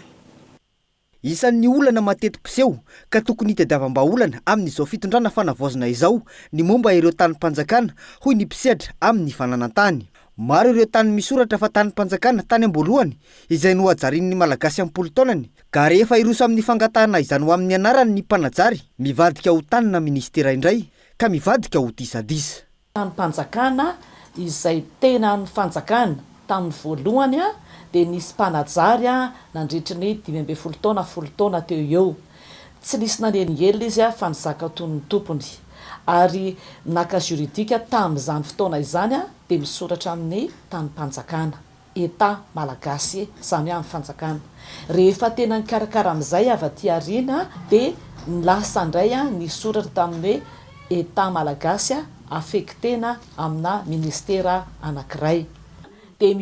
Isan'ny olana mateto-piseho ka tokony hitadiavam-baolana amin'izao fitondrana fanavozana izao ny momba ireo tanimpanjakana hoy ny mpisehatra amin'ny fananantany. Maro ireo tany misoratra fa tanimpanjakana tany amboalohany izay nohajarin'ny malagasy 10 taonany ka rehefa iroso amin'ny fangatahana izany ho amin'ny anarany ny mpanajary mivadika ho tanina ministera indray ka mivadika ho disadisa. Tanimpanjakana izay tena ny fanjakana tamin'ny voalohany dia nisy mpanajary nandritra ny 12 taona 10 taona teo eo. Tsy nisy naneningely izy fa nizaka toy ny tompony. Ary naka juridika tamin'izany fotoana izany dia misoratra amin'ny tanimpanjakana eta malagasy samy amin'ny fanjakana. Rehefa tena nikarakara amin'izay avy aty aoriana dia lasa indray nisoratra tamin'ny eta malagasy affectena amina ministera anankiray. Dia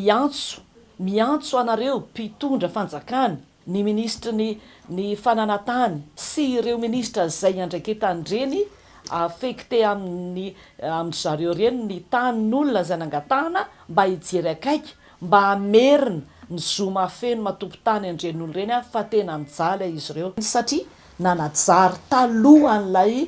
miantso anareo mpitondra fanjakana ny ministra ny fananantany sy ireo ministra izay andraiketany reny affecté amin'ny zareo reny ny tanin'olona izay nangatahana mba hijery akaiky mba hamerina ny zoma feno matompo tany andren'olo reny fa tena mijaly izy ireo satria nanajary taloha an'ilay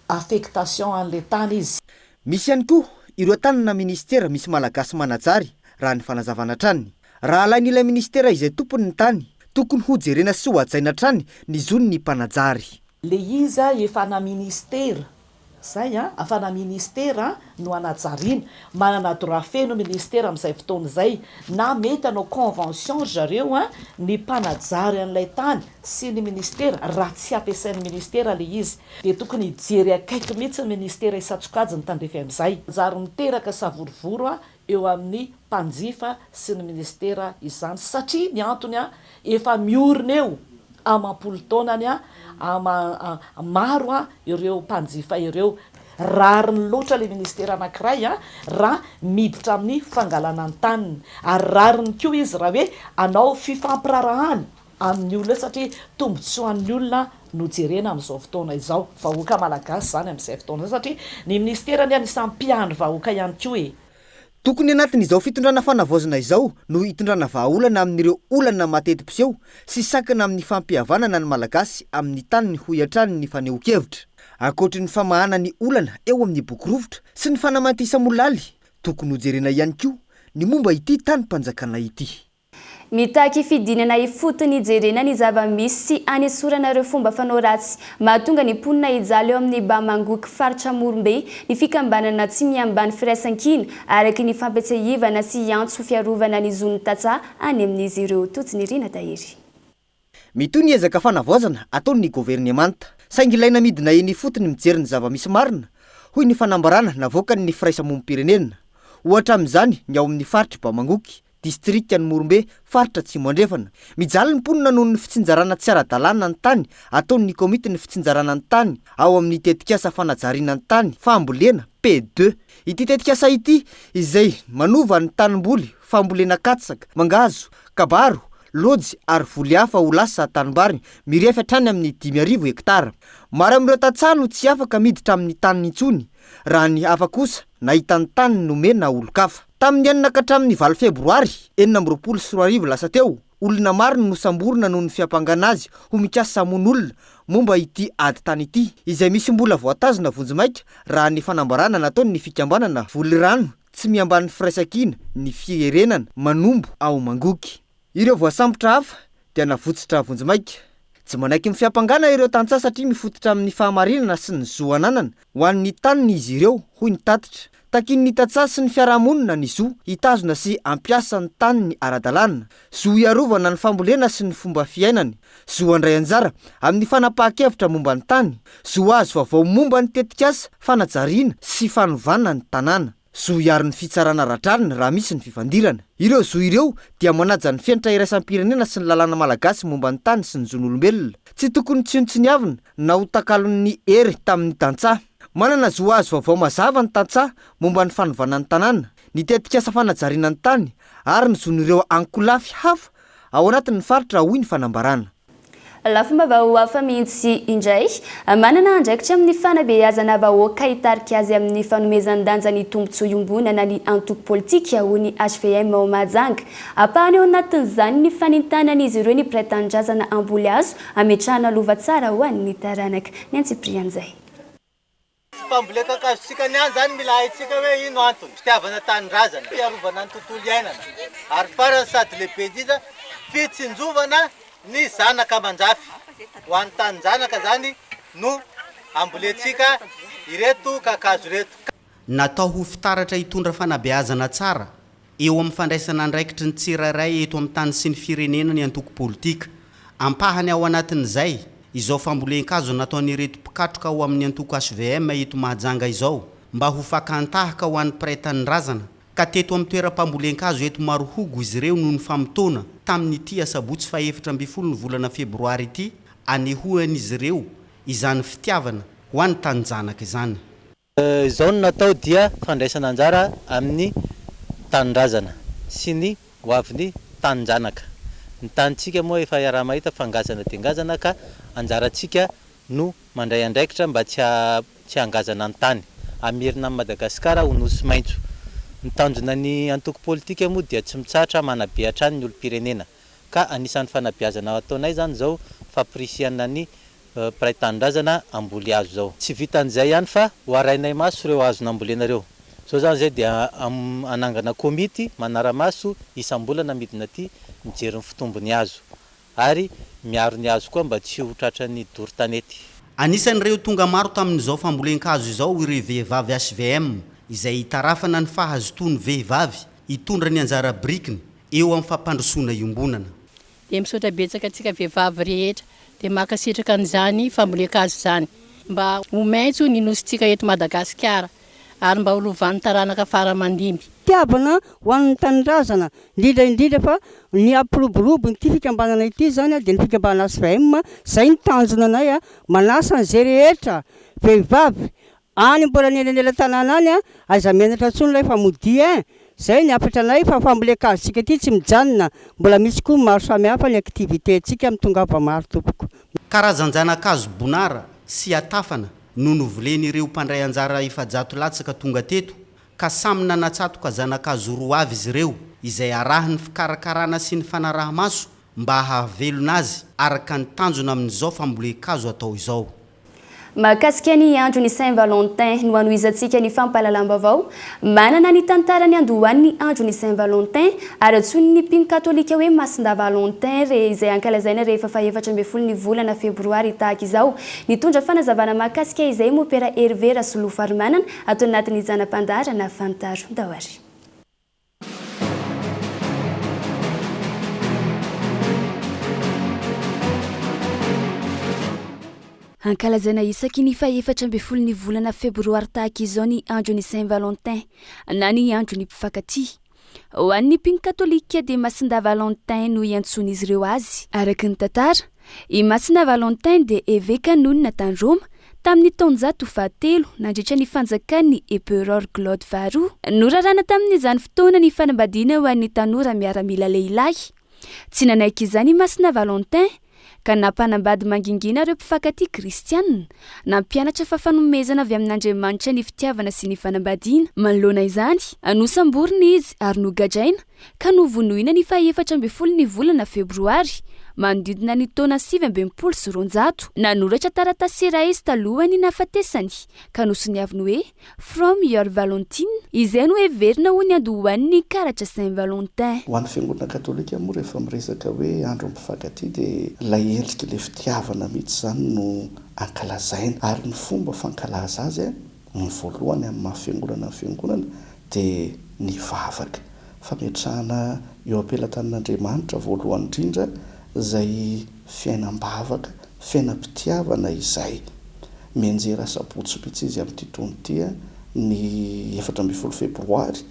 affectation an'ilay tany izy. Misy ihany koa ireo tanina ministera misy malagasy manajary raha ny fanazavana trany. Raha alain'ilay ministera izay tompony ny tany tokony ho jerena sy ho hajaina trany ny zony ny mpanajary. Le iza efa na ministera zay afa na ministera no anajariana manana droit feno ministera amin'izay fotoana izay na mety anao convention zareo ny mpanajary an'ilay tany sy ny ministera raha tsy ampiasain'ny ministera le izy dia tokony hijery akaiky mihitsy ny ministera isatsokajy ny tandrefy amin'izay jary miteraka savorovoro eo amin'ny mpanjifa sy ny ministera izany satria ny antony efa miorina eo amampolo taonany maro ireo mpanjifa ireo rariny loatra le ministera anankiray raha miditra amin'ny fangalana ny taniny ary rariny koa izy raha hoe anao fifampirarahany amin'ny olona satria tombontsoan'ny olona no jerena amin'izao fotoana izao vahoaka malagasy zany amin'izay fotoana satria ny ministera ny anisan'ny mpiandry vahoaka ihany koa Tokony anatin'izao fitondrana fanavozana izao no hitondrana vahaolana amin'ireo olana matetim-piseho sy sakana amin'ny fampihavanana ny malagasy amin'ny tany ny hoiatrany ny faneho-kevitra. Ankoatry ny famahana ny olana eo amin'ny boky rovitra sy ny fanamantisa-molaly, tokony hojerena ihany koa ny momba ity tanimpanjakana ity. Mitaky fidinana ifotony hijerena ny zava-misy sy anesorana ireo fomba fanao ratsy mahatonga ny mponina hijaly eo amin'ny Bamangoky faritra Morombe ny fikambanana tsy miambany firaisan-kina araka ny fampiatsehivana sy antso fiarovana ny zon'ny Tatsa any amin'izy ireo totsiny Rina Tahiry. Mitoy ny ezaka fanavozana ataon'ny governemanta saingy ilaina midina eny fotony mijery ny zava-misy marina hoy ny fanambarana navoakany firaisamonim-pirenena. Ohatra amin'izany ny ao amin'ny faritra Bamangoky district ny Morombe faritra Atsimo andrefana. Mijaly ny mponina noho ny fitsinjarana tsy ara-dalàna ny tany ataon'ny komity ny fitsinjarana ny tany ao amin'ny tetikasa fanajariana ny tany fambolena P2. Ity tetikasa ity izay manova ny tanimboly fambolena katsaka, mangazo, kabaro, lojy ary voly hafa ho lasa tanimbary mirefy hatrany amin'ny 5,000 hektara. Maro amin'ireo tantsano tsy afaka miditra amin'ny tany intsony raha ny hafa kosa nahita ny tany nomena olo-kafa. Tamin'ny 4 febroary 2024 lasa teo, olona maro no samborona noho ny fiampangana azy ho mikasa hamono momba ity ady tany ity izay misy mbola voatazona vonjimaika raha ny fanambarana nataony ny fikambanana voly rano tsy miambany firaisan-kina ny firenana manombo ao Mangoky. Ireo voasambotra hafa dia navotsitra vonjimaika. Tsy manaiky mifiampangana ireo tantsa satria mifototra amin'ny fahamarinana sy ny zo ananana ho an'ny taniny izy ireo hoy ny tatitra. Takin'ny Tatsa sy ny fiarahamonina ny zo hitazona sy ampiasa ny taniny ara-dalàna. Zo iarovana ny fambolena sy ny fomba fiainany. Zo andray anjara amin'ny fanapahan-kevitra momba ny tany. Zo azo vaovao momba ny tetikasa, fanajariana sy fanovana ny tanàna. Zo hiaro ny fitsarana ratrarina raha misy ny fifandirana. Ireo zo ireo dia manaja ny fianatra iraisam-pirenena sy ny lalàna malagasy momba ny tany sy ny zon'olombelona. Tsy tokony tsinotsiniavina na ho takalon'ny ery tamin'ny tantsa. Manana zo azo vaovao mazava ny tantsa momba ny fanovana ny tanàna. nitetikasa fanajariana ny tany ary nizon'ireo ankolafy hafa ao anatin'ny faritra hoy ny fanambarana. Lafomba vahoafa mihitsy indray manana andraikitra amin'ny fanabeazana vahoaka hitarika azy amin'ny fanomezan-danja ny tombontsoa iombonana ny antoko politika ho ny HVM ao Mahajanga. Apahany ao anatin'izany ny fanintanan'izy ireo ny mpiray-tanindrazana amboly azo ametrahana lova tsara ho an'ny taranaka. Ny Antsiprian'izay. Famboleka kazontsika niany zany mila haitsika hoe ino antony fitiavana tanindrazana fiarovana ny tontolo iainana ary farany sady lehibe ndrindra fitsinjovana ny zanaka manjafy ho an'ny tanin-janaka zany no amboletsika ireto kakazo reto. Natao ho fitaratra hitondra fanabeazana tsara eo amin'ny fandraisana andraikitry ny tsirairay eto amin'ny tany sy ny firenena ny antoko politika. Ampahany ao anatin'izay izao fambolen-kazo nataon'ireto mpikatroka ho amin'ny antoko HVM eto Mahajanga izao mba ho fakantahaka ho an'ny mpiray-tanindrazana ka teto amin'ny toeram-pambolen-kazo eto Marohogo izy ireo noho ny famotona tamin'ity Asabotsy fa 17 ny volana Febroary ity anehoan'izy ireo izany fitiavana ho an'ny taninjanaka izany. Izao no natao dia fandraisana anjara amin'ny tanindrazana sy ny hoavin'ny taninjanaka. Ny tanitsika moa efa iara mahita fangazana tengazana ka anjarantsika no mandray andraikitra mba tsy hangazana ny tany amirina amin'ny Madagasikara ho nosy maitso. Ny tanjona ny antoko politika moa dia tsy mitsatra manabe hatrany ny olom-pirenena ka anisan'ny fanabeazana ataonay zany zao fampirisiana ny mpiray-tanindrazana amboly azo zao. Tsy vitan'izay ihany fa hoarainay maso ireo azona ambolenareo. Zao zany zay dia anangana komity manara-maso isam-bolana midina aty mijery ny fitombony azo ary miaro ny azo koa mba tsy ho tratran'ny doro tanety. Anisan'ireo tonga maro tamin'izao fambolen-kazo izao ireo vehivavy HVM izay hitarafana ny fahazotony vehivavy hitondra ny anjara brikiny eo amin'ny fampandrosoana iombonana. Dia misaotra betsaka antsika vehivavy rehetra dia makasitraka an'izany fambolen-kazo izany mba ho maitso ny nositsika eto Madagasikara ary mba holovan'ny taranaka faramandimby. Tiavana ho an'ny tanindrazana indrindra fa ny ampiroborobo ity fikambanana ity zany dia ny fikambanana HVM zay ny tanjona anay manasa an'izay rehetra vehivavy any mbola nenanela tanàna any aza menatra tsony ilay famodi zay ny afatra anay fa fambolen-kazontsika ity tsy mijanona mbola misy koa maro samihafa ny aktivité tsika amin'ny tongava maro tompoko. Karazan-janakazo bonara sy atafana no novolen'ireo mpandray anjara efajato latsaka tonga teto ka samy nanatsatoka zanakazo roa avy izy ireo izay arahin'ny fikarakarana sy ny fanaraha-maso mba hahavelona azy araka ny tanjona amin'izao fambolen-kazo atao izao. Mahakasika ny andro ny Saint-Valentin no anoizantsika ny fampahalalam-baovao manana ny tantarany andohan'ny andro ny Saint-Valentin ary antsoiny ny mpino katolika hoe Masinda Valentin izay ankalazaina rehefa fa 14 ny volana Febroary tahaka izao. Nitondra fanazavana mahakasika izay mopera Hervé Rasolofaromanana atao anatin'ny zanam-pandarana Fantaro Dawary. Ankalazaina isaky ny 14 ny volana Febroary tahaka izao ny andro ny Saint-Valentin na ny andro ny mpifankatia. Ho an'ny mpino katolika dia Masinda Valentin no iantson'izy ireo azy. Araka ny tantara, i Masinda Valentin dia évêque anonona tany Roma tamin'ny taona 113 nandritra ny fanjakan'ny Empereur Claude faharoa. Norarana tamin'izany fotoana ny fanambadiana ho an'ny tanora miaramila lehilahy. Tsy nanaiky izany Masinda Valentin ka nampanambady mangingina ireo mpifankatia kristianina nampianatra fa fanomezana avy amin'Andriamanitra ny fitiavana sy ny fanambadiana. Manoloana izany anosamborina izy ary nogadraina ka novonoina ny 14 ny volana Febroary manodidina ny taona 720 nanoratra taratasy iray izy talohany nafatesany ka nosoniaviny hoe From Your Valentine izay no heverina ho ny andohan'ny karatra Saint-Valentin. Ho an'ny fiangonana katolika moa rehefa miresaka hoe andro mpifankatia dia ilay endrika ilay fitiavana mihitsy zany no ankalazaina ary ny fomba fankalaza azy ny voalohany amin'ny mahafiangonana dia ny vavaka fametrahana eo ampelantanin'Andriamanitra voalohany indrindra zay fiainam-bavaka fiainam-pitiavana izay menjera sabotsy mihitsy izy amin'ity taona ity ny 14 Febroary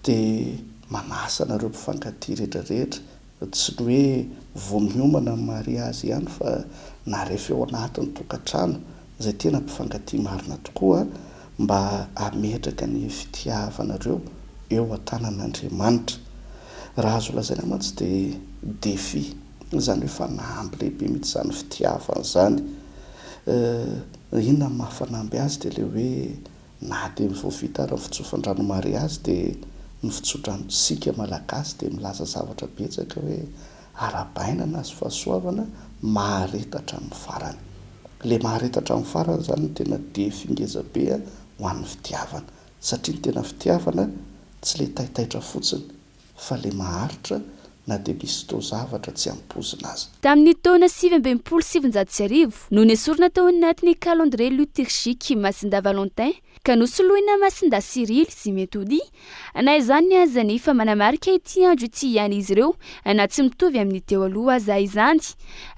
dia manasa anareo mpifankatia rehetrarehetra tsy hoe vomiomana mariazy ihany fa na rehefa eo anatin'ny tokantrano zay tena mpifankatia marina tokoa mba ametraka ny fitiavanareo eo an-tanan'Andriamanitra. Raha azo lazaina mantsy dia défi, zany hoe fanamby lehibe mihitsy zany fitiavana zany. Inona mahafanamby azy dia le hoe na dia mivoavita ary fitsofan-drano mare azy dia ny fitsotrantsika malagasy dia milaza zavatra betsaka hoe arabainana sy fahasoavana maharetatra amin'ny farany. Le maharetatra amin'ny farany zany no tena défi ngezabe ho an'ny fitiavana, satria ny tena fitiavana tsy le taitaitra fotsiny fa le maharitra na dia misy tao zavatra tsy ampozina azy. Tamin'ny taona 1970 no nesorina tao anatin'ny calendrier liturgique Massinda Valentin ka nosoloina Massinda Cyril sy Méthody, na izany aza nefa manamarika ity andro ity ihany izy ireo na tsy mitovy amin'ny teo aloha aza izany.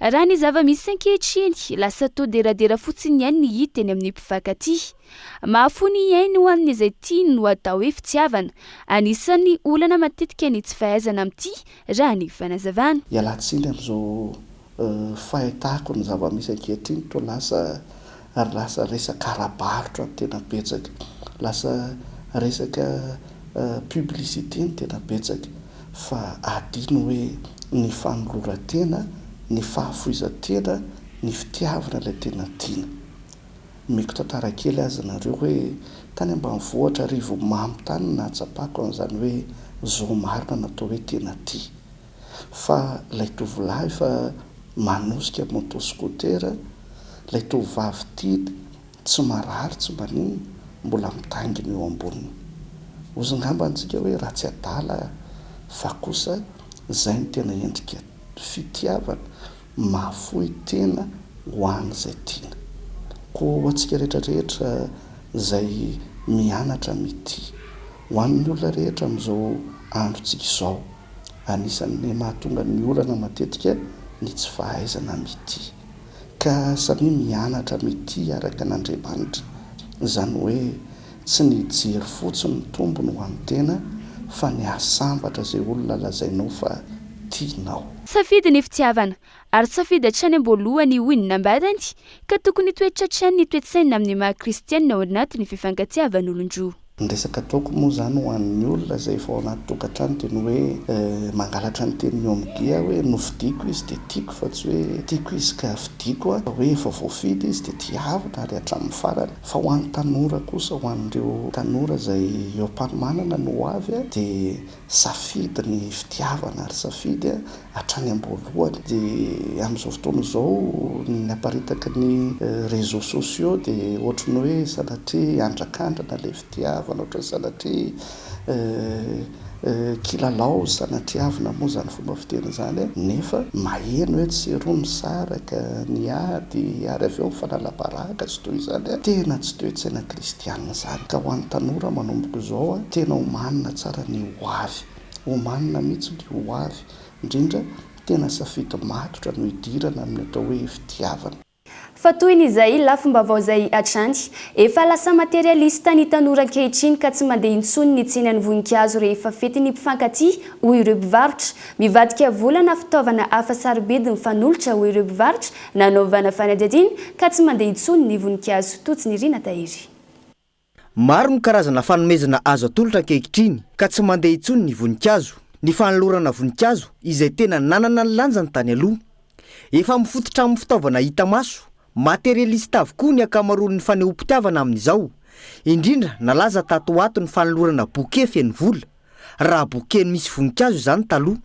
Raha ny zava-misy ankehitriny lasa toderadera fotsiny ihany ny hita eny amin'ny mpifankatia. Mahafony iainy ho amin'izay tiany no atao hoe fitiavana, anisan'ny olana matetika ny tsy fahaizana amin'ity raha ny fanazavana. Ialatsiny amin'izao fahitako ny zava-misy ankehitriny to lasa resaka ara-barotra ny tena betsaka, lasa resaka publicité ny tena betsaka, fa adino hoe ny fanoloran-tena, ny fahafoizan-tena, ny fitiavana ilay tena tiana. Miko tantara kely azy nareo hoe tany ambanivohitra rivo mamy tany nahatsapako an'izany hoe zao marina natao hoe tena tia, fa ilay tovolahy fa manosika motoskotera, ilay tovovavy tia tsy marary tsy manino mbola mitangina eo amboniny. Ozangamba-ntsika hoe raha tsy adala fa kosa izay ny tena endrika fitiavana mahafohy tena ho an'izay tiana. Ko antsika rehetrarehetra izay mianatra mity, ho an'ny olona rehetra amin'izao androntsika izao, anisan'ny mahatonga ny olana matetika ny tsy fahaizana mity, ka samy mianatra mity araka an'Andriamanitra, izany hoe tsy ny jery fotsiny ny tombony ho an'ny tena fa ny asambatra izay olona lazainao fa tianao. Safidy ny fitiavana ary safidy hatrany am-boalohany hoy nambarany ka tokony toetra hatrany ny toetsaina amin'ny maha kristianina ao anatin'ny fifankatiavan'olon-droa. Ny resaka ataoko moa zany ho an'ny olona izay efa ao anaty tokantrano teny hoe mangalatra ny teniny eo amin'ny dia hoe nofidiko izy dia tiako, fa tsy hoe tiako izy ka fidiko hoe efa voafidy izy dia tiavina ary hatramin'ny farany. Fa ho an'ny tanora kosa, ho an'ireo tanora izay eo am-panomanana no ho avy dia safidy ny fitiavana ary safidy hatrany am-boalohany. Dia amin'izao fotoana izao ny aparitaka ny réseaux sociaux dia ohatrany hoe sanatria andrakandrana ilay fitiavana, ohatran'ny sanatria kilalao sanatria-avina moa zany fomba fiteny zany, nefa maheno hoe tsy roa misaraka ny ady ary avy eo mifanala-baraka sy toy izany, tena tsy toe-tsaina kristianina zany. Ka ho an'ny tanora manomboka izao tena homanina tsara ny hoavy, homanina mihitsy ny hoavy, indrindra tena safidy matotra no hidirana amin'ny atao hoe fitiavana. Fa toy n'izay lafim-baovao izay hatrany, efa lasa materialista ny tanora ankehitriny ka tsy mandeha intsony ny tsenan'ny voninkazo rehefa fety ny mpifankatia hoy ireo mpivarotra. Mivadika volana fitaovana hafa sarobidy mifanolotra hoy ireo mpivarotra nanaovana fanadihadiana ka tsy mandeha intsony ny voninkazo. Totsy ny Rina Tahiry. Maro ny karazana fanomezana azo atolotra ankehitriny ka tsy mandeha intsony ny voninkazo. Ny fanolorana voninkazo izay tena nanana ny lanjany tany aloha efa mifototra amin'ny fitaovana hita maso. Materialista avokoa ny akamaroan'ny fanehoam-pitiavana amin'izao, indrindra nalaza tato ato ny fanolorana bouquet feno vola, raha bouquet misy voninkazo izany taloha,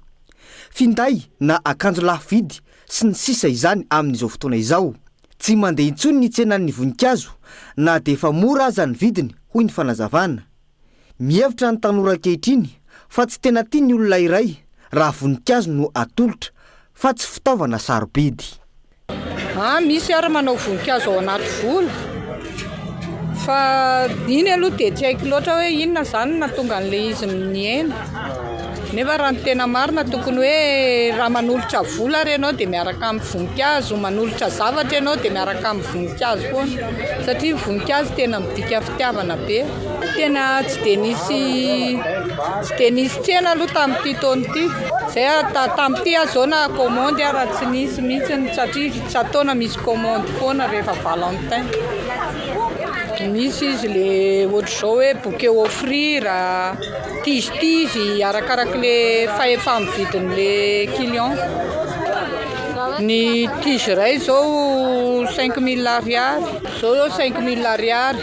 finday na akanjo lafo vidy sy ny sisa izany amin'izao fotoana izao. Tsy mandeha intsony ny tsenan'ny voninkazo na dia efa mora aza ny vidiny hoy ny fanazavana. Mihevitra ny tanora ankehitriny fa tsy tena tia ny olona iray raha voninkazo no atolotra fa tsy fitaovana sarobidy. Misy ary manao voninkazo ao anaty vola, fa iny aloha dia tsy haiko loatra hoe inona zany nahatonga an'ilay izy niena. Nefa raha ny tena marina tokony hoe raha manolotra vola ary ianao dia miaraka amin'ny voninkazo, manolotra zavatra ianao dia miaraka amin'ny voninkazo foana, satria voninkazo tena midika fitiavana be. Tena tsy dia nisy tsena aloha tamin'ity taona ity, zay tamin'ity azao na komandy raha tsy nisy mihitsy satria tsy ataona misy komandy foana rehefa Valentin. misy izy le ohatra zao hoe bouquet offrir tizy arakaraka le fahefa mividin'le client. Ny tige ray zao 5000 ariary, zao 5000 ariary,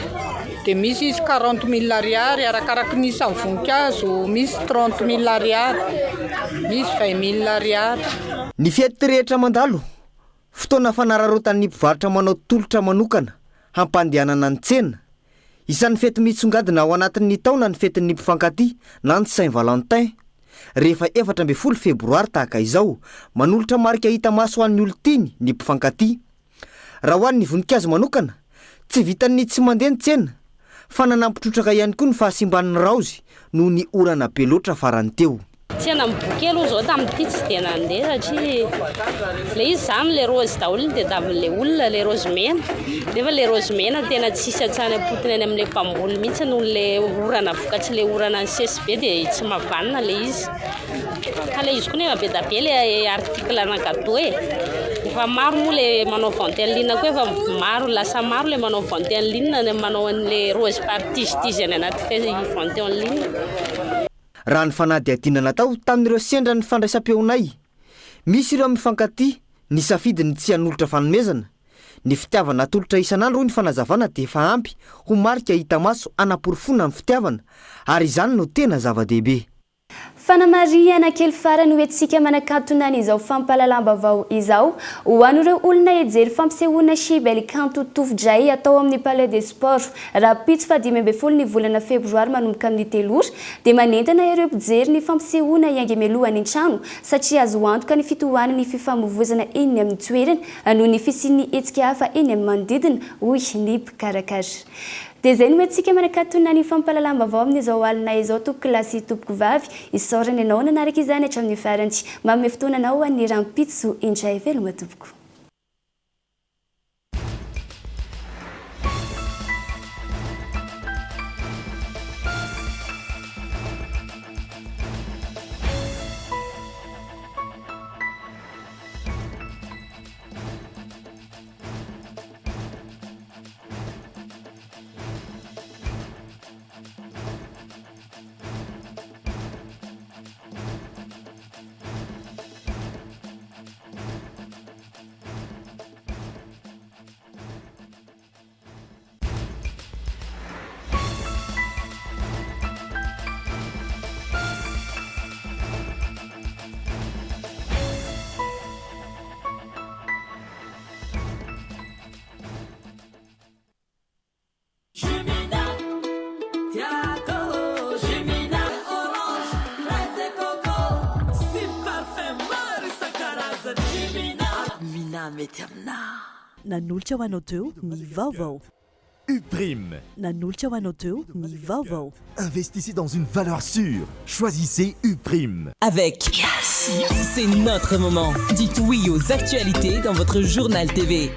dia misy izy 40000 ariary arakaraka ny isan'ny voninkazo, misy 30000 ariary, misy 20000 ariary. Ny fety rehetra mandalo fotoana fanararotan'ny mpivarotra manao tolotra manokana hampandehanana ny tsena. Isan'ny fety mitsongadina ao anatin'ny taona ny fetin'ny mpifankatia na ny Saint-Valentin. Rehefa 14 febroary tahaka izao manolotra marika hita maso ho an'ny olon-tiny ny mpifankatia. Raha ho an'ny voninkazo manokana tsy vitan'ny tsy mandeha ny tsena fa nanampitrotraka ihany koa ny fahasimban'ny raozy noho ny orana be loatra farany teo. Tsena miboky aloha zao tamin'ity tsy dia nandeha satria le izy zany le rozy daholo dia davin'le olona le rozy mena, nefa le rozy mena tena tsisy atsany apotiny any amin'le mpamboly mihitsy noho le orana vokatsy le orana ny CSB dia tsy mavanina le izy. Ka le izy koa nefa be da be le article anankato efa maro moa le manao vente en ligne koa efa maro lasa maro le manao vente en ligne manao an'le rozy par tige any anaty vente en ligne. Raha ny fanady adina natao tamin'ireo sendra ny fandraisam-peonay, misy ireo mifankatia ny safidiny tsy hanolotra fanomezana. Ny fitiavana atolotra isan'andro ny fanazavana dia efa ampy ho marika hita maso anaporofona amin'ny fitiavana ary izany no tena zava-dehibe. Fanamariana kely farany hoentsika manakatona izao fampahalalam-baovao izao ho an'ireo olona ejery fampisehoana Chibel Kanto tovodray atao amin'ny Palais des Sports raha pitsy fa 12 ny volana febroary manomboka amin'ny 3 ora dia manentana ireo mpijery ny fampisehoana iangy melohany trano satria azo antoka ny fitohanany ny fifamoivoizana eny amin'ny toerana noho ny fisian'ny hetsika hafa eny amin'ny manodidina hoy ny mpikarakara. Dia izay no hoentsika manakatona ny fampahalalam-baovao amin'izao alina izao tompoko lasy tompoko vavy isaorana ianao nanaraka izany hatramin'ny farany manome fotoana anao an'ny rampitso indray veloma tompoko. Mety amina nanolotra ho anao teo ny vaovao. Uprime. Nanolotra ho anao teo ny vaovao. Investissez dans une valeur sûre. Choisissez Uprime. Avec Yes, c'est notre moment. Dites oui aux actualités dans votre journal TV.